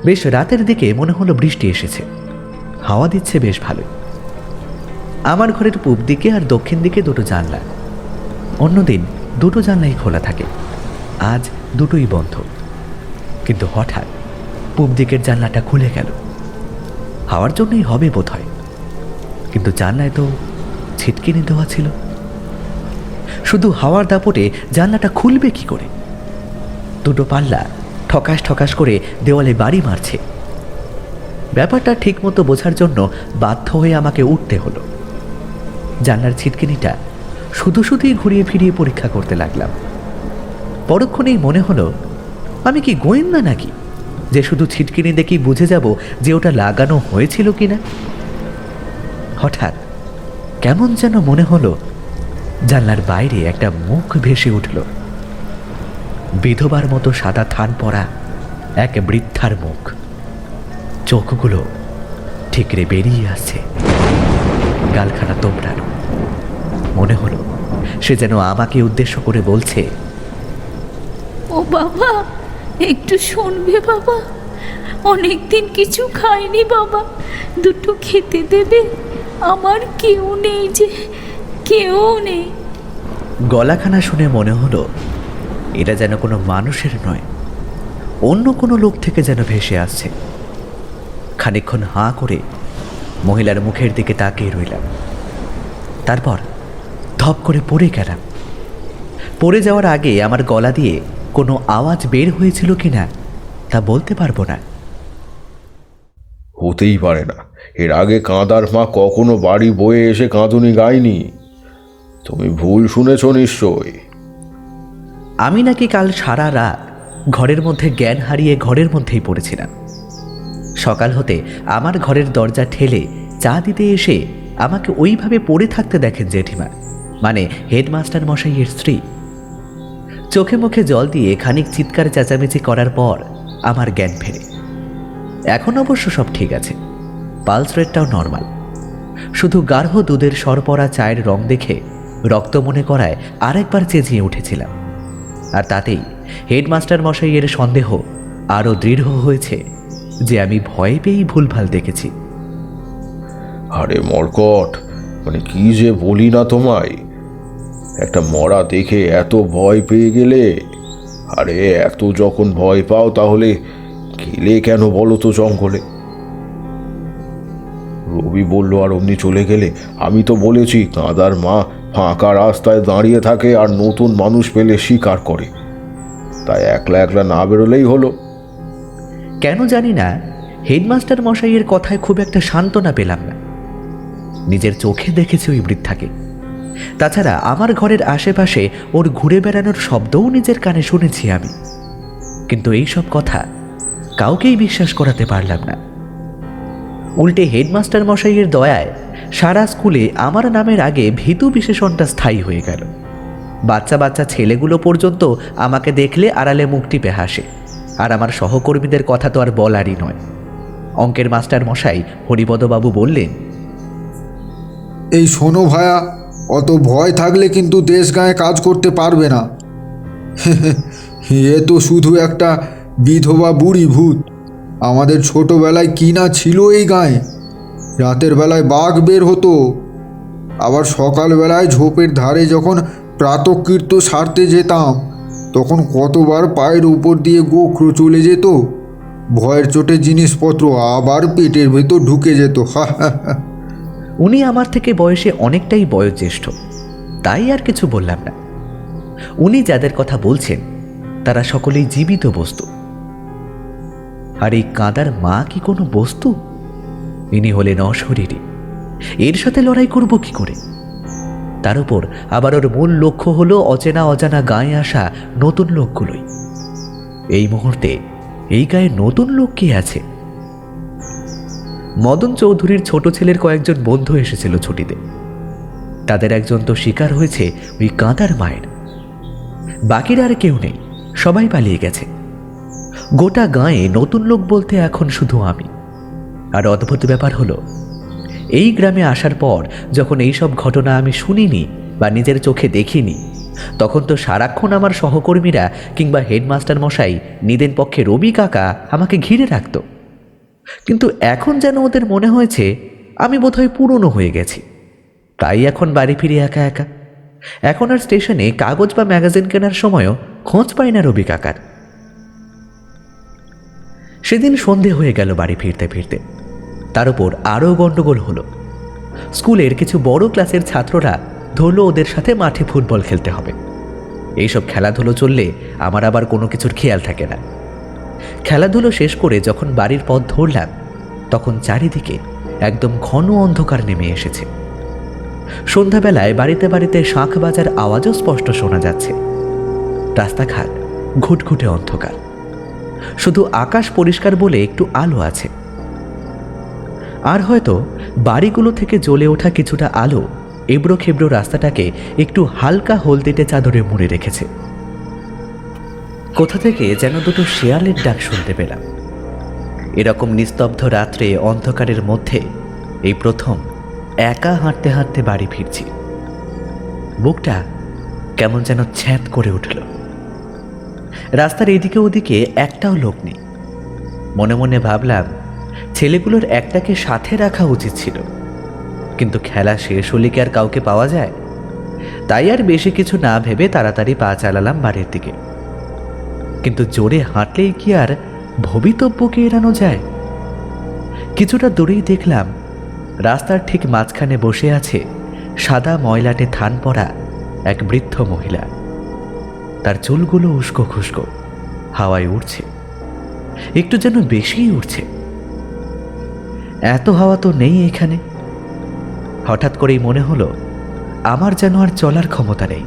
বেশ রাতের দিকে মনে হলো বৃষ্টি এসেছে, হাওয়া দিচ্ছে বেশ ভালোই। আমার ঘরের পূব দিকে আর দক্ষিণ দিকে দুটো জানলা। অন্যদিন দুটো জানলাই খোলা থাকে, আজ দুটোই বন্ধ। কিন্তু হঠাৎ পূব দিকের জানলাটা খুলে গেল। হাওয়ার জন্যই হবে বোধ হয়, কিন্তু জানলায় তো ছিটকিনি দেওয়া ছিল। শুধু হাওয়ার দাপটে জানলাটা খুলবে কি করে? দুটো পাল্লা ঠকাস ঠকাস করে দেওয়ালে বাড়ি মারছে। ব্যাপারটা ঠিকমতো বোঝার জন্য বাধ্য হয়ে আমাকে উঠতে হলো। জানলার ছিটকিনিটা শুধু শুধুই ঘুরিয়ে ফিরিয়ে পরীক্ষা করতে লাগলাম। পরক্ষণেই মনে হলো আমি কি গোয়েন্দা নাকি, যে শুধু ছিটকিনি দেখেই বুঝে যাব যে ওটা লাগানো হয়েছিল কিনা। হঠাৎ কেমন যেন মনে হলো জানলার বাইরে একটা মুখ ভেসে উঠল। বিধবার মতো সাদা থান পরা এক বৃদ্ধার মুখ। চোখগুলো ঠিকরে বেরিয়ে আসছে, গালখানা তোমড়ানো। মনে হলো সে যেন আমাকে উদ্দেশ্য করে বলছে,
ও বাবা, একটু শুনবে বাবা? অনেকদিন কিছু খাইনি বাবা, দুটো খেতে দেবে? আমার কেউ নেই, যে কেউ নেই।
গলাখানা শুনে মনে হলো এটা যেন কোনো মানুষের নয়, অন্য কোনো লোক থেকে যেন ভেসে আসছে। খানিকক্ষণ হাঁ করে মহিলার মুখের দিকে তাকিয়ে রইলাম। তারপর ধপ করে পড়ে গেলাম। পড়ে যাওয়ার আগে আমার গলা দিয়ে কোনো আওয়াজ বের হয়েছিল কিনা তা বলতে পারবো না।
হতেই পারে না, এর আগে কাঁদার মা কখনো বাড়ি বয়ে এসে কাঁদুনি গায়নি। তুমি ভুল শুনেছ নিশ্চয়।
আমি নাকি কাল সারা রাত ঘরের মধ্যে জ্ঞান হারিয়ে ঘরের মধ্যেই পড়েছিলাম। সকাল হতে আমার ঘরের দরজা ঠেলে চা দিতে এসে আমাকে ওইভাবে পড়ে থাকতে দেখেন জেঠিমা, মানে হেডমাস্টার মশাইয়ের স্ত্রী। চোখে মুখে জল দিয়ে খানিক চিৎকার চেঁচামেচি করার পর আমার জ্ঞান ফেরে। এখন অবশ্য সব ঠিক আছে, পালস রেটটাও নর্মাল। শুধু গাঢ় দুধের সরপরা চায়ের রং দেখে রক্ত মনে করায় আরেকবার চেঁচিয়ে উঠেছিলাম। আর তাতেই হেডমাস্টার মশাইয়ের সন্দেহ আরও দৃঢ় হয়েছে যে আমি ভয় পেয়েই ভুলভাল দেখেছি।
আরে মরকট, মানে কি যে বলি না তোমায়, একটা মরা দেখে এত ভয় পেয়ে গেলে? আরে এত যখন ভয় পাও তাহলে গেলে কেন বলো তো জঙ্গলে? রবি বলল আর অমনি চলে গেলে? আমি তো বলেছি কাঁদার মা ফাঁকা রাস্তায় দাঁড়িয়ে থাকে আর নতুন মানুষ পেলে শিকার করে, তাই একলা একলা না বেরোলেই হলো।
কেন জানি না হেডমাস্টার মশাইয়ের কথায় খুব একটা সান্ত্বনা পেলাম না। নিজের চোখে দেখেছি ওই বৃদ্ধাকে, তাছাড়া আমার ঘরের আশেপাশে ওর ঘুরে বেড়ানোর শব্দও নিজের কানে শুনেছি আমি, কিন্তু এই সব কথা কাউকেই বিশ্বাস করাতে পারলাম না। উল্টে হেডমাস্টার মশাইয়ের দয়ায় সারা স্কুলে আমার নামের আগে ভীতু বিশেষণটা স্থায়ী হয়ে গেল। বাচ্চা বাচ্চা ছেলেগুলো পর্যন্ত আমাকে দেখলে আড়ালে মুখ টিপে হাসে, আর আমার সহকর্মীদের কথা তো আর বলারই নয়। অঙ্কের মাস্টার মশাই হরিপদবাবু বললেন,
এই শোনো ভায়া, অত ভয় থাকলে কিন্তু দেশ গায়ে কাজ করতে পারবে না। এ তো শুধু একটা বিধবা বুড়ি ভূত। আমাদের ছোটোবেলায় কি না ছিল এই গায়ে। রাতের বেলায় বাঘ বের হতো, আবার সকালবেলায় ঝোপের ধারে যখন প্রাতঃকৃত্য সারতে যেতাম তখন কতবার পায়ের উপর দিয়ে গোখরো চলে যেত। ভয়ের চোটে জিনিসপত্র আবার পেটের ভেতর ঢুকে যেত।
উনি আমার থেকে বয়সে অনেকটাই বয়োজ্যেষ্ঠ, তাই আর কিছু বললাম না। উনি যাদের কথা বলছেন তারা সকলেই জীবিত বস্তু। আর এই কাঁদার মা কি কোনো বস্তু? ইনি হলেন অশরীরী, এর সাথে লড়াই করব কি করে? তার উপর আবার ওর মূল লক্ষ্য হলো অচেনা অজানা গায়ে আসা নতুন লোকগুলোই। এই মুহূর্তে এই গায়ে নতুন লোক কে আছে? মদন চৌধুরীর ছোট ছেলের কয়েকজন বন্ধু এসেছিল ছুটিতে। তাদের একজন তো শিকার হয়েছে ওই কাঁদার মায়ের। বাকিরা আর কেউ নেই, সবাই পালিয়ে গেছে। গোটা গাঁয়ে নতুন লোক বলতে এখন শুধু আমি। আর অদ্ভুত ব্যাপার হলো, এই গ্রামে আসার পর যখন এইসব ঘটনা আমি শুনিনি বা নিজের চোখে দেখিনি, তখন তো সারাক্ষণ আমার সহকর্মীরা কিংবা হেডমাস্টার মশাই, নিদেন পক্ষে রবি কাকা আমাকে ঘিরে রাখত। কিন্তু এখন যেন ওদের মনে হয়েছে আমি বোধহয় পুরনো হয়ে গেছি, তাই এখন বাড়ি ফিরে একা একা। এখন আর স্টেশনে কাগজ বা ম্যাগাজিন কেনার সময়ও খোঁজ পাই না রবি কাকার। সেদিন সন্ধে হয়ে গেল বাড়ি ফিরতে ফিরতে। তার উপর আরও গণ্ডগোল হলো। স্কুলের কিছু বড় ক্লাসের ছাত্ররা ধরলো ওদের সাথে মাঠে ফুটবল খেলতে হবে। এইসব খেলাধুলো চললে আমার আবার কোনো কিছুর খেয়াল থাকে না। খেলাধুলো শেষ করে যখন বাড়ির পথ ধরলাম, তখন চারিদিকে একদম ঘন অন্ধকার নেমে এসেছে। সন্ধ্যাবেলায় বাড়িতে বাড়িতে শাঁখ বাজার আওয়াজও স্পষ্ট শোনা যাচ্ছে। রাস্তাঘাট ঘুটঘুটে অন্ধকার, শুধু আকাশ পরিষ্কার বলে একটু আলো আছে। আর হয়তো বাড়িগুলো থেকে জ্বলে ওঠা কিছুটা আলো এবড়ো খেবড়ো রাস্তাটাকে একটু হালকা হলদেটে চাদরে মুড়ে রেখেছে। কোথা থেকে যেন দুটো শেয়ালের ডাক শুনতে পেলাম। এরকম নিস্তব্ধ রাত্রে অন্ধকারের মধ্যে এই প্রথম একা হাঁটতে হাঁটতে বাড়ি ফিরছি। বুকটা কেমন যেন ছ্যাঁত করে উঠল। রাস্তার এদিকে ওদিকে একটাও লোক নেই। মনে মনে ভাবলাম, ছেলেগুলোর একটাকে সাথে রাখা উচিত ছিল, কিন্তু খেলা শেষ হলে কি আর কাউকে পাওয়া যায়? তাই আর বেশি কিছু না ভেবে তাড়াতাড়ি পা চালালাম বাড়ির দিকে। কিন্তু জোরে হাঁটলেই কি আর ভবিতব্যকে এড়ানো যায়? কিছুটা দূরেই দেখলাম রাস্তার ঠিক মাঝখানে বসে আছে সাদা ময়লাটে থান পরা এক বৃদ্ধ মহিলা। তার চুলগুলো উস্কো খুস্কো, হাওয়ায় উড়ছে, একটু যেন বেশিই উড়ছে। এত হাওয়া তো নেই এখানে। হঠাৎ করেই মনে হলো আমার যেন আর চলার ক্ষমতা নেই,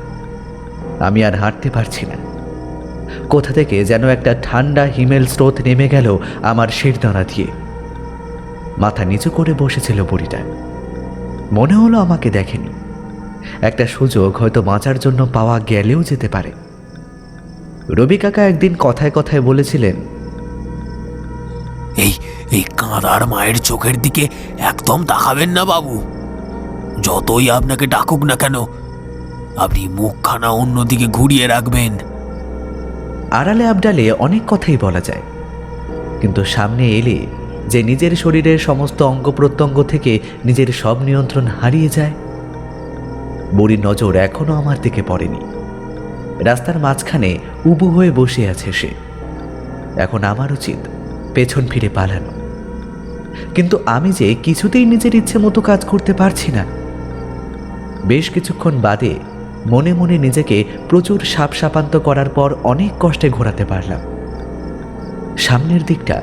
আমি আর হাঁটতে পারছি না। কোথা থেকে যেন একটা ঠান্ডা হিমেল স্রোত নেমে গেল আমার শিরদাঁড়া দিয়ে। মাথা নিচু করে বসেছিল বুড়িটা। মনে হলো আমাকে দেখেনি। একটা সুযোগ হয়তো বাঁচার জন্য পাওয়া গেলেও যেতে পারে। রবি কাকা একদিন কথায় কথায় বলেছিলেন,
এই এই কাঁদার মায়ের চোখের দিকে একদম তাকাবেন না বাবু। যতই আপনাকে ডাকুক না কেন, আপনি মুখখানা অন্যদিকে ঘুরিয়ে রাখবেন।
আড়ালে আবডালে অনেক কথাই বলা যায়, কিন্তু সামনে এলে যে নিজের শরীরের সমস্ত অঙ্গ প্রত্যঙ্গ থেকে নিজের সব নিয়ন্ত্রণ হারিয়ে যায়। বুড়ির নজর এখনো আমার দিকে পড়েনি। রাস্তার মাঝখানে উবু হয়ে বসে আছে সে। এখন আমার উচিত পেছন ফিরে পালানো, কিন্তু আমি যে কিছুতেই নিজের ইচ্ছে মতো কাজ করতে পারছি না। বেশ কিছুক্ষণ বাদে মনে মনে নিজেকে প্রচুর সাপসাপান্ত করার পর অনেক কষ্টে ঘোরাতে পারলাম। সামনের দিকটা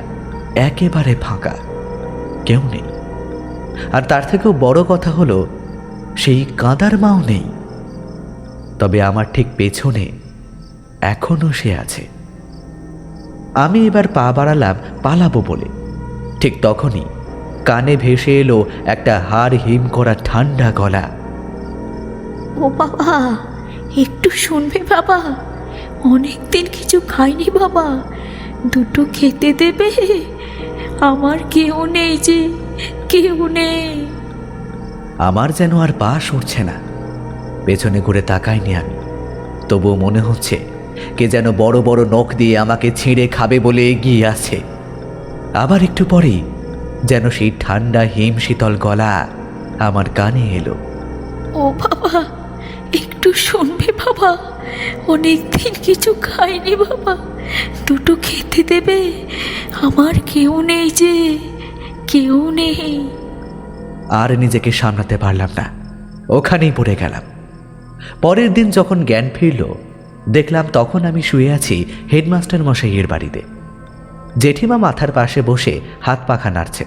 একেবারে ফাঁকা, কেউ নেই। আর তার থেকেও বড় কথা হলো, সেই কাঁদার মাও নেই। তবে আমার ঠিক পেছনে এখনো সে আছে। আমি এবার পা বাড়ালাম পালাবো বলে। ঠিক তখনই কানে ভেসে এলো একটা হাড় হিম করা ঠান্ডা গলা।
ও বাবা, একটু শুনবে বাবা? অনেকদিন কিছু খাইনি বাবা, দুটো খেতে দেবে? আমার কেউ নেই যে, কেউ নেই।
আমার যেন আর পা সরছে না। পেছনে ঘুরে তাকাইনি আমি, তবুও মনে হচ্ছে কে যেন বড় বড় নখ দিয়ে আমাকে ছিঁড়ে খাবে বলে এগিয়ে আছে। আবার একটু পরেই যেন সেই ঠান্ডা হিম শীতল গলা আমার কানে এলো।
ও বাবা, একটু শুনবে বাবা? অনেকদিন কিছু খাইনি বাবা, দুটো খেতে দেবে? আমার কেউ নেই যে, কেউ নেই।
আর নিজেকে সামলাতে পারলাম না, ওখানেই পড়ে গেলাম। পরের দিন যখন জ্ঞান ফিরল, দেখলাম তখন আমি শুয়ে আছি হেডমাস্টার মশাইয়ের বাড়িতে। জেঠিমা মাথার পাশে বসে হাত পাখা নাড়ছে।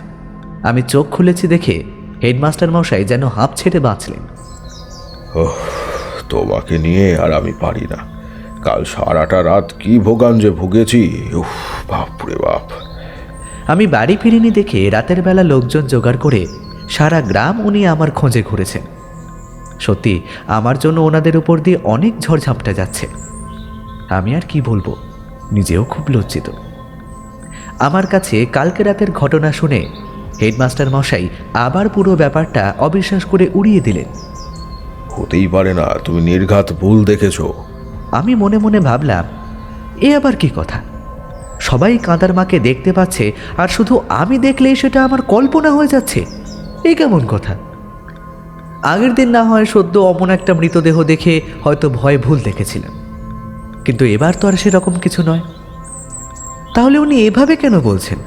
আমি চোখ খুলেছি দেখে হেডমাস্টার মশাই যেন হাঁপ ছেড়ে বাঁচলেন।
ওহ, তোমাকে নিয়ে আর আমি পারি না। কাল সারাটা রাত কি ভোগান যে ভুগেছি, উফ বাপরে বাপ।
আমি বাড়ি ফিরিনি দেখে রাতের বেলা লোকজন জোগাড় করে সারা গ্রাম উনি আমার খোঁজে ঘুরেছেন। সত্যি আমার জন্য ওনাদের উপর দিয়ে অনেক ঝড়ঝাপটা যাচ্ছে। আমি আর কি বলবো, নিজেও খুব লজ্জিত। আমার কাছে কালকে রাতের ঘটনা শুনে হেডমাস্টার মশাই আবার পুরো ব্যাপারটা অবিশ্বাস করে উড়িয়ে দিলেন।
হতেই পারে না, তুমি নির্ঘাত ভুল দেখেছো।
আমি মনে মনে ভাবলাম, এ আবার কি কথা? সবাই কাঁদার মাকে দেখতে পাচ্ছে আর শুধু আমি দেখলেই সেটা আমার কল্পনা হয়ে যাচ্ছে, এ কেমন কথা? আগের দিন না হয় সদ্য অমন একটা মৃতদেহ দেখে হয়তো ভয় ভুল দেখেছিলাম, কিন্তু এবার তো আর সেরকম কিছু নয়। তাহলে উনি এভাবে কেন বলছেন?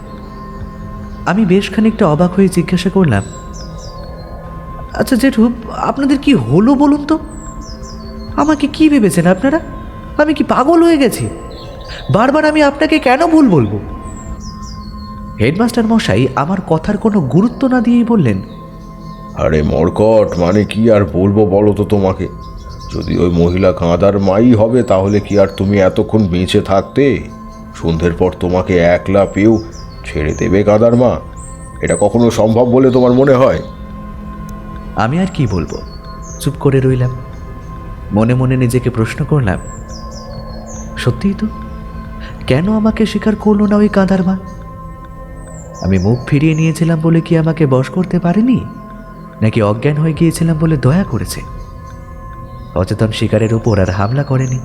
আমি বেশ খানিকটা অবাক হয়ে জিজ্ঞাসা করলাম, আচ্ছা জেঠু, আপনাদের কি হলো বলুন তো? আমাকে কি ভেবেছেন আপনারা? আমি কি পাগল হয়ে গেছি? বারবার আমি আপনাকে কেন ভুল বলবো? হেডমাস্টার মশাই আমার কথার কোনো গুরুত্ব না দিয়েই বললেন,
আরে মরকট, মানে কি আর বলবো বলো তো তোমাকে। যদি ওই মহিলা কাঁদার মাই হবে তাহলে কি আর তুমি এতক্ষণ বেঁচে থাকতে? সন্ধ্যের পর তোমাকে একলা পেয়েও ছেড়ে দেবে কাঁদার মা? এটা কখনো সম্ভব বলে তোমার মনে হয়?
আমি আর কি বলবো, চুপ করে রইলাম। মনে মনে নিজেকে প্রশ্ন করলাম, সত্যিই তো, কেন আমাকে স্বীকার করলো না ওই কাঁদার মা? আমি মুখ ফিরিয়ে নিয়েছিলাম বলে কি আমাকে বশ করতে পারেনি, নাকি অজ্ঞান হয়ে গিয়েছিলাম বলে দয়া করেছে? অচেতন শিকারের উপর আর হামলা করেনি।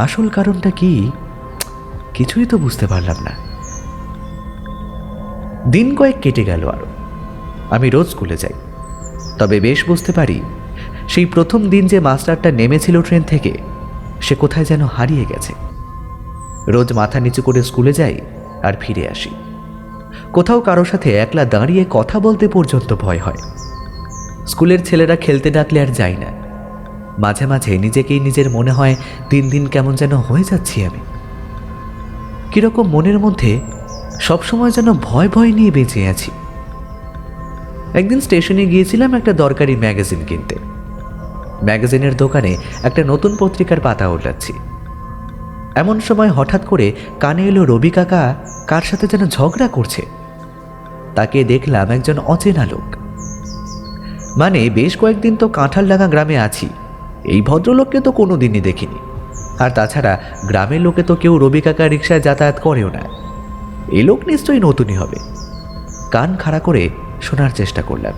আসল কারণটা কি, কিছুই তো বুঝতে পারলাম না। দিন কয়েক কেটে গেল আরো। আমি রোজ স্কুলে যাই, তবে বেশ বুঝতে পারি সেই প্রথম দিন যে মাস্টারটা নেমেছিল ট্রেন থেকে, সে কোথায় যেন হারিয়ে গেছে। রোজ মাথা নিচু করে স্কুলে যাই আর ফিরে আসি। কোথাও কারো সাথে একলা দাঁড়িয়ে কথা বলতে পর্যন্ত ভয় হয়। স্কুলের ছেলেরা খেলতে ডাকলে আর যাই না। মাঝে মাঝে নিজেকেই নিজের মনে হয় দিন দিন কেমন যেন হয়ে যাচ্ছি আমি। কিরকম মনের মধ্যে সবসময় যেন ভয় ভয় নিয়ে বেঁচে আছি। একদিন স্টেশনে গিয়েছিলাম একটা দরকারি ম্যাগাজিন কিনতে। ম্যাগাজিনের দোকানে একটা নতুন পত্রিকার পাতা উল্টাচ্ছি। এমন সময় হঠাৎ করে কানে এলো রবি কাকা কার সাথে যেন ঝগড়া করছে। তাকে দেখলাম একজন অচেনা লোক। মানে বেশ কয়েকদিন তো কাঁঠালডাঙ্গা গ্রামে আছি, এই ভদ্রলোককে তো কোনো দিনই দেখিনি। আর তাছাড়া গ্রামের লোকে তো কেউ রবি কাকা রিক্সায় যাতায়াত করেও না। এই লোক নিশ্চয়ই নতুনই হবে। কান খাড়া করে শোনার চেষ্টা করলাম।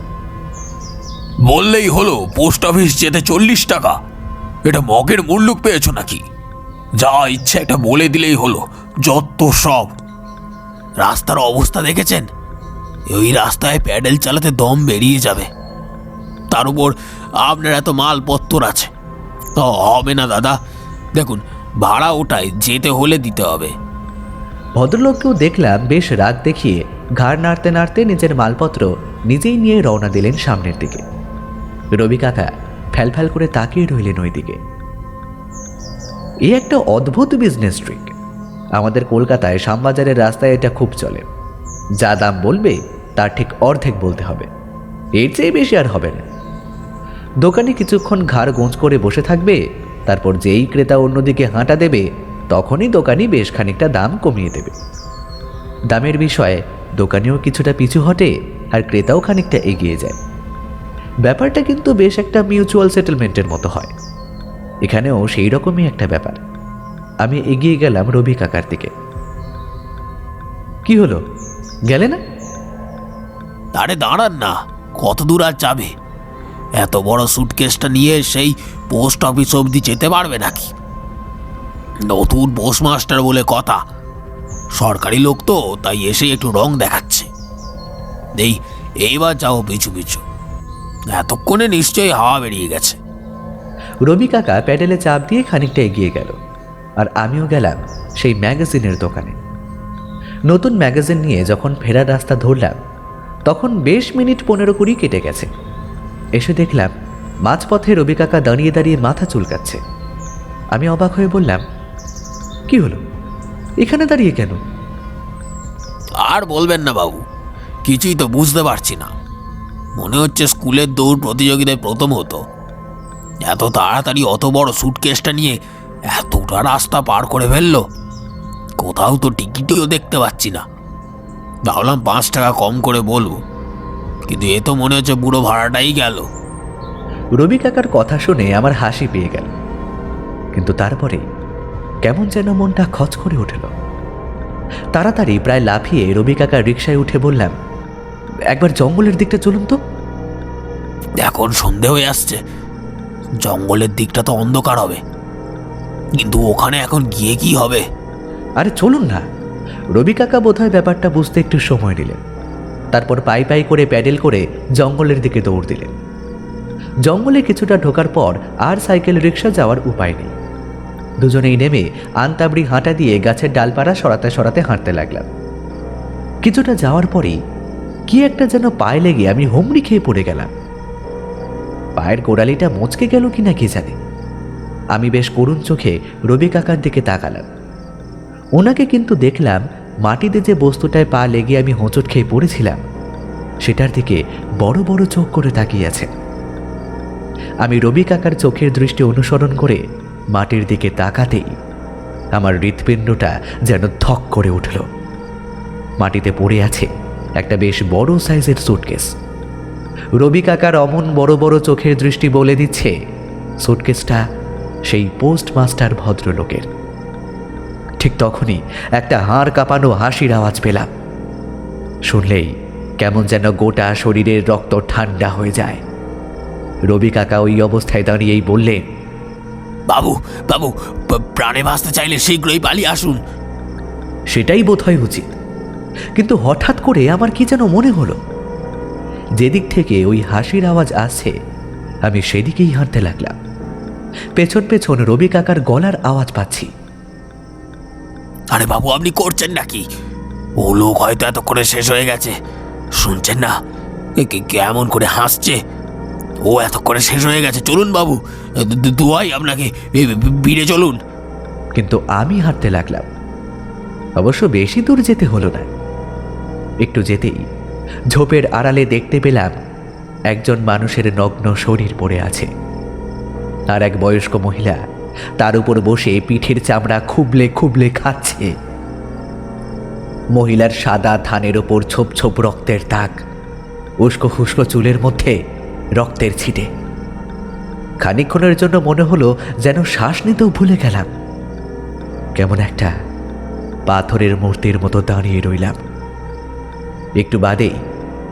বললেই হলো পোস্ট অফিস যেতে 40 টাকা। এটা মগের মুল্লুক পেয়েছো নাকি? যা ইচ্ছে একটা বলে দিলেই হলো, যত সব। রাস্তার অবস্থা দেখেছেন? ওই রাস্তায় প্যাডেল চালাতে দম বেরিয়ে যাবে। তার উপর আপনার এত মালপত্তর আছে, তো হবে না দাদা। দেখুন, ভাড়া ওটাই, যেতে হলে দিতে হবে।
ভদ্রলোককেও দেখলাম বেশ রাগ দেখিয়ে ঘাড় নাড়তে নাড়তে নিজের মালপত্র নিজেই নিয়ে রওনা দিলেন সামনের দিকে। রবি কাকা ফ্যালফ্যাল করে তাকিয়ে রইলেন ওই দিকে। এই একটা অদ্ভুত বিজনেস ট্রিক। আমাদের কলকাতায় শ্যামবাজারের রাস্তায় এটা খুব চলে। যা দাম বলবে তার ঠিক অর্ধেক বলতে হবে, এর চেয়ে বেশি আর হবে না। দোকানে কিছুক্ষণ ঘাড় গোঁজ করে বসে থাকবে, তারপর যেই ক্রেতা অন্যদিকে হাঁটা দেবে তখনই দোকানি বেশ খানিকটা দাম কমিয়ে দেবে। দামের বিষয়ে দোকানিও কিছুটা পিছু হটে আর ক্রেতাও খানিকটা এগিয়ে যায়। ব্যাপারটা কিন্তু বেশ একটা মিউচুয়াল সেটেলমেন্টের মতো হয়। এখানেও সেই রকমই একটা ব্যাপার। আমি এগিয়ে গেলাম রবি কাকার দিকে। কি হলো, গেলে না?
আরে দাঁড়ান না, কত দূর আর যাবে? এত বড় সুটকেসটা নিয়ে সেই পোস্ট অফিস অবধি যেতে পারবে নাকি? নতুন পোস্টমাস্টার বলে কথা, সরকারি লোক তো, তাই এসে একটু রং দেখাচ্ছে। এইবার যাও পিছু পিছু, এতক্ষণে নিশ্চয়ই হাওয়া বেরিয়ে গেছে।
রবি কাকা প্যাডেলে চাপ দিয়ে খানিকটা এগিয়ে গেল, আর আমিও গেলাম সেই ম্যাগাজিনের দোকানে। নতুন ম্যাগাজিন নিয়ে যখন ফেরার রাস্তা ধরলাম তখন বেশ মিনিট 15-20 কেটে গেছে। এসে দেখলাম মাঝপথে রবি কাকা দাঁড়িয়ে দাঁড়িয়ে মাথা চুলকাচ্ছে। আমি অবাক হয়ে বললাম, কি হলো, এখানে দাঁড়িয়ে কেন?
আর বলবেন না বাবু, কিছুই তো বুঝতে পারছি না। মনে হচ্ছে স্কুলের দৌড় প্রতিযোগিতায় প্রথম হতো। এত তাড়াতাড়ি অত বড় সুটকেসটা নিয়ে এতটা রাস্তা পার করে ফেললো। কোথাও তো টিকিটও দেখতে পাচ্ছি না। ভাবলাম 5 টাকা কম করে বলবো, কিন্তু এ তো মনে হচ্ছে পুরো ভাড়াটাই গেল।
রবি কাকার কথা শুনে আমার হাসি পেয়ে গেল, কিন্তু তারপরে কেমন যেন মনটা খচ করে উঠল। তাড়াতাড়ি প্রায় লাফিয়ে রবি কাকার রিকশায় উঠে বললাম, একবার জঙ্গলের দিকটা চলুন তো।
এখন সন্ধে হয়ে আসছে, জঙ্গলের দিকটা তো অন্ধকার হবে, কিন্তু ওখানে এখন গিয়ে কি হবে?
আরে চলুন না। রবি কাকা বোধহয় ব্যাপারটা বুঝতে একটু সময় নিলেন, তারপর পাই পাই করে প্যাডেল করে জঙ্গলের দিকে দৌড় দিলেন। জঙ্গলে কিছুটা ঢোকার পর আর সাইকেল রিকশা যাওয়ার উপায় নেই। দুজনেই নেমে আনতাবড়ি হাঁটা দিয়ে গাছের ডালপাড়া সরাতে সরাতে হাঁটতে লাগলাম। কিছুটা যাওয়ার পরেই কি একটা যেন পায়ে লেগে আমি হুমড়ি খেয়ে পড়ে গেলাম। পায়ের গোড়ালিটা মচকে গেল কিনা কি জানি। আমি বেশ করুণ চোখে রবি কাকার দিকে তাকালাম। ওনাকে কিন্তু দেখলাম মাটিতে যে বস্তুটায় পা লেগে আমি হোঁচট খেয়ে পড়েছিলাম সেটার দিকে বড় বড় চোখ করে তাকিয়ে আছেন। আমি রবি কাকার চোখের দৃষ্টি অনুসরণ করে মাটির দিকে তাকাতেই আমার হৃৎপিণ্ডটা যেন ধক করে উঠল। মাটিতে পড়ে আছে একটা বেশ বড় সাইজের সুটকেস। রবি কাকার অমন বড় বড় চোখের দৃষ্টি বলে দিচ্ছে সুটকেসটা সেই পোস্টমাস্টার ভদ্রলোকের। ঠিক তখনই একটা হাড় কাঁপানো হাসির আওয়াজ পেলাম। শুনলেই কেমন যেন গোটা শরীরের রক্ত ঠান্ডা হয়ে যায়। রবি কাকা ওই অবস্থায় দাঁড়িয়েই বললেন,
বাবু বাবু, প্রাণে বাঁচতে চাইলে শীঘ্রই পালিয়ে আসুন।
সেটাই বোধহয় উচিত, কিন্তু হঠাৎ করে আমার কি যেন মনে হলো যেদিক থেকে ওই হাসির আওয়াজ আসছে আমি সেদিকেই হাঁটতে লাগলাম। পেছন পেছন রবি কাকার গলার আওয়াজ পাচ্ছি।
আরে বাবু, আপনি করছেন নাকি? ও লোক হয়তো এতক্ষণে শেষ হয়ে গেছে, শুনছেন না কেমন করে হাসছে? ও এতক্ষণে শেষ হয়ে গেছে। চলুন বাবু, দুয়াই আপনাকে, ভিড়ে চলুন।
কিন্তু আমি হাঁটতে লাগলাম। অবশ্য বেশি দূর যেতে হলো না। একটু যেতেই ঝোপের আড়ালে দেখতে পেলাম একজন মানুষের নগ্ন শরীর পড়ে আছে, আর এক বয়স্ক মহিলা তার উপর বসে পিঠের চামড়া খুবলে খুবলে খাচ্ছে। মহিলার সাদা ধানের ওপর ছোপ ছোপ রক্তের দাগ, উস্কো খুস্কো চুলের মধ্যে রক্তের ছিটে। খানিকক্ষণের জন্য মনে হলো যেন শ্বাস নিতেও ভুলে গেলাম। কেমন একটা পাথরের মূর্তির মতো দাঁড়িয়ে রইলাম। একটু বাদেই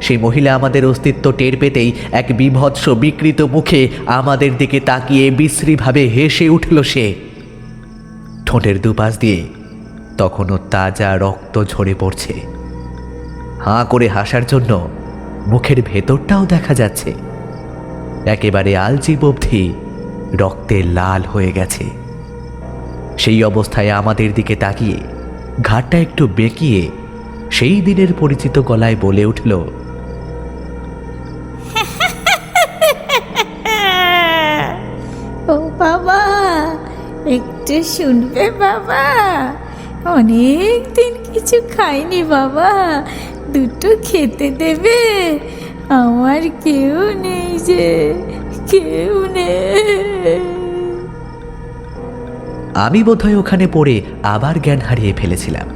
সেই মহিলা আমাদের অস্তিত্ব টের পেতেই এক বিভৎস বিকৃত মুখে আমাদের দিকে তাকিয়ে বিশ্রীভাবে হেসে উঠল সে। ঠোঁটের দুপাশ দিয়ে তখনও তাজা রক্ত ঝরে পড়ছে। হাঁ করে হাসার জন্য মুখের ভেতরটাও দেখা যাচ্ছে একেবারে আলজিব অবধি রক্তে লাল হয়ে গেছে। সেই অবস্থায় আমাদের দিকে তাকিয়ে ঘাটটা একটু বেঁকিয়ে সেই দিনের পরিচিত গলায় বলে উঠল,
ও বাবা, একটু শুনবে বাবা? অনেক দিন কিছু খাইনি বাবা, দুটো খেতে দেবে? আমার কেউ নেই যে, কেউ নেই।
আমি বোধহয় ওখানে পড়ে আবার জ্ঞান হারিয়ে ফেলেছিলাম।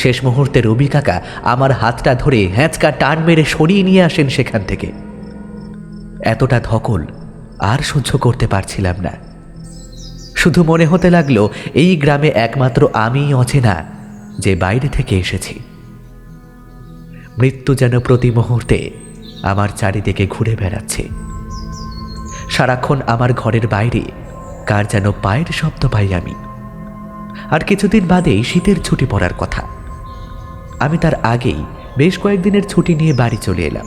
শেষ মুহূর্তে রবি কাকা আমার হাতটা ধরে হ্যাঁচকা টান মেরে সরিয়ে নিয়ে আসেন সেখান থেকে। এতটা ধকল আর সহ্য করতে পারছিলাম না। শুধু মনে হতে লাগলো এই গ্রামে একমাত্র আমিই অচেনা যে বাইরে থেকে এসেছি। মৃত্যু যেন প্রতি মুহূর্তে আমার চারিদিকে ঘুরে বেড়াচ্ছে। সারাক্ষণ আমার ঘরের বাইরে কার যেন পায়ের শব্দ পাই আমি। আর কিছুদিন বাদেই শীতের ছুটি পড়ার কথা। আমি তার আগেই বেশ কয়েকদিনের ছুটি নিয়ে বাড়ি চলে এলাম।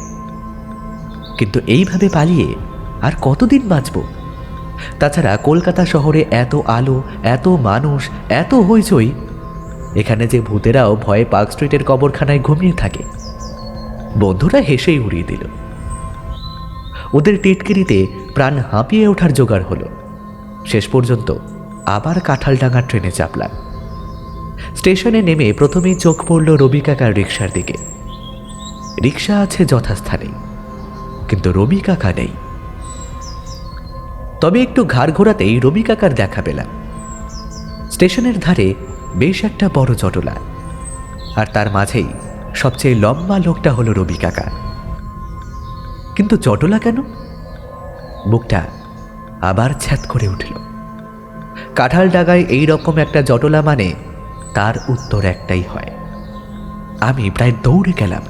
কিন্তু এইভাবে পালিয়ে আর কতদিন বাঁচব? তাছাড়া কলকাতা শহরে এত আলো, এত মানুষ, এত হইচই, এখানে যে ভূতেরাও ভয়ে পার্ক স্ট্রিটের কবরখানায় ঘুমিয়ে থাকে। বন্ধুরা হেসেই উড়িয়ে দিল। ওদের টিটকিরিতে প্রাণ হাঁপিয়ে ওঠার জোগাড় হলো। শেষ পর্যন্ত আবার কাঁঠালডাঙ্গা ট্রেনে চাপলাম। স্টেশনে নেমে প্রথমেই চোখ পড়ল রবি কাকার রিকশার দিকে। রিকশা আছে যথাস্থানে, কিন্তু রবি কাকা নেই। তবে একটু ঘাড় ঘোরাতেই রবি কাকার দেখা পেলাম। স্টেশনের ধারে বেশ একটা বড় জটলা, আর তার মাঝেই সবচেয়ে লম্বা লোকটা হলো রবি কাকা। কিন্তু জটলা কেন? বুকটা আবার ছ্যাদ করে উঠল। কাঁঠাল ডাগায় এই রকম একটা জটলা মানে তার উত্তর একটাই হয়। আমি প্রায় দৌড়ে গেলাম,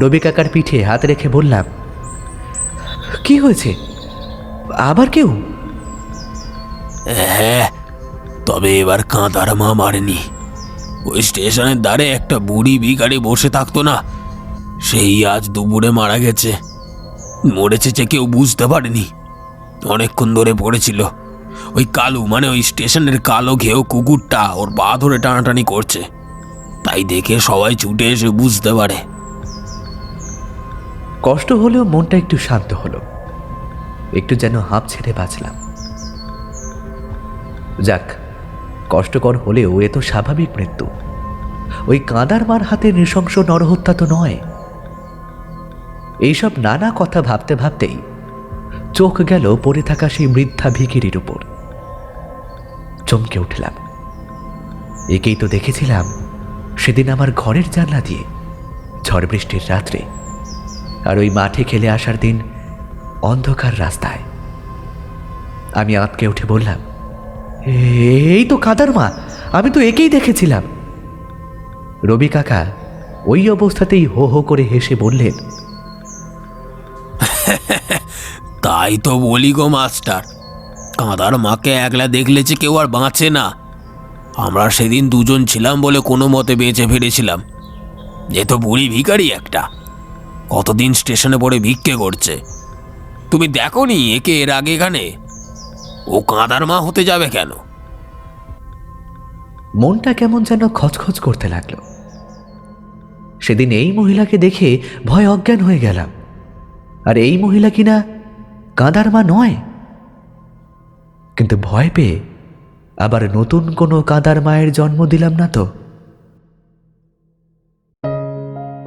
রবি কাকার পিঠে হাত রেখে বললাম, কি হয়েছে? আবার কেউ?
হ্যাঁ, তবে এবার কাঁদার মা মারেনি। ওই স্টেশনের ধারে একটা বুড়ি ভিখারি বসে থাকতো না, সেই আজ দুপুরে মারা গেছে। মরেছে যে কেউ বুঝতে পারেনি, অনেকক্ষণ ধরে পড়েছিল। ওই কালু মানে ওই স্টেশনের কালো ঘেউ কুকুরটা ওর পা ধরে টানাটানি করছে, তাই দেখে সবাই ছুটে এসে বুঝতে পারে।
কষ্ট হলেও মনটা একটু শান্ত হলো, একটু যেন হাঁপ ছেড়ে বাঁচলাম। যাক, কষ্টকর হলেও এ তো স্বাভাবিক মৃত্যু। ওই কাঁদার মার হাতে নৃশংস নরহত্যা তো নয়। এইসব নানা কথা ভাবতে ভাবতেই চোখ গেল পড়ে থাকা সেই বৃদ্ধা ভিখিরির উপর। চমকে উঠলাম। একেই তো দেখেছিলাম সেদিন আমার ঘরের জানলা দিয়ে ঝড় বৃষ্টির রাত্রে, আর ওই মাঠে খেলে আসার দিন অন্ধকার রাস্তায়। আমি আঁতকে উঠে বললাম, এই তো কাঁদার মা, আমি তো একেই দেখেছিলাম। রবি কাকা ওই অবস্থাতেই হো হো করে হেসে বললেন,
তাই তো বলি গো মাস্টার, কাঁদার মাকে একলা দেখলে যে কেউ আর বাঁচে না। আমরা সেদিন দুজন ছিলাম বলে কোনো মতে বেঁচে ফিরেছিলাম। এ তো বুড়ি ভিখারি একটা, কতদিন স্টেশনে পড়ে ভিক্ষে করছে। তুমি দেখোনি একে এর আগে এখানে? ও কাঁদার মা হতে যাবে কেন?
মনটা কেমন যেন খচখচ করতে লাগলো। সেদিন এই মহিলাকে দেখে ভয় অজ্ঞান হয়ে গেলাম, আর এই মহিলা কিনা কাঁদার মা নয়। কিন্তু ভয় পেয়ে আবার নতুন কোনো কাঁদার মায়ের জন্ম দিলাম না তো।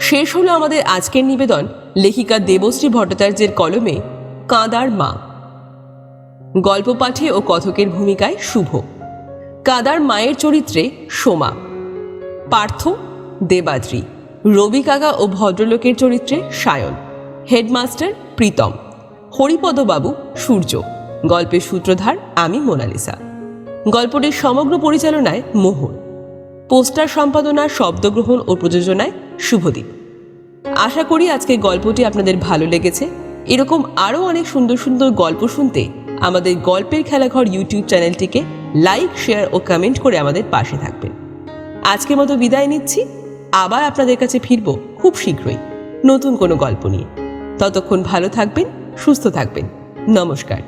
শেষ হলো আমাদের আজকের নিবেদন লেখিকা দেবশ্রী ভট্টাচার্যের কলমে কাঁদার মা। গল্প পাঠে ও কথকের ভূমিকায় শুভ, কাঁদার মায়ের চরিত্রে সোমা, পার্থ দেবাদ্রি, রবি কাকা ও ভদ্রলোকের চরিত্রে সায়ন, হেডমাস্টার প্রীতম, হরিপদবাবু সূর্য, গল্পের সূত্রধার আমি মোনালিসা। গল্পটির সমগ্র পরিচালনায় মোহন, পোস্টার সম্পাদনা, শব্দগ্রহণ ও প্রযোজনায় শুভদীপ। আশা করি আজকের গল্পটি আপনাদের ভালো লেগেছে। এরকম আরও অনেক সুন্দর সুন্দর গল্প শুনতে আমাদের গল্পের খেলাঘর ইউটিউব চ্যানেলটিকে লাইক, শেয়ার ও কমেন্ট করে আমাদের পাশে থাকবেন। আজকের মতো বিদায় নিচ্ছি, আবার আপনাদের কাছে ফিরব খুব শীঘ্রই নতুন কোনো গল্প নিয়ে। ততক্ষণ ভালো থাকবেন, সুস্থ থাকবেন। নমস্কার।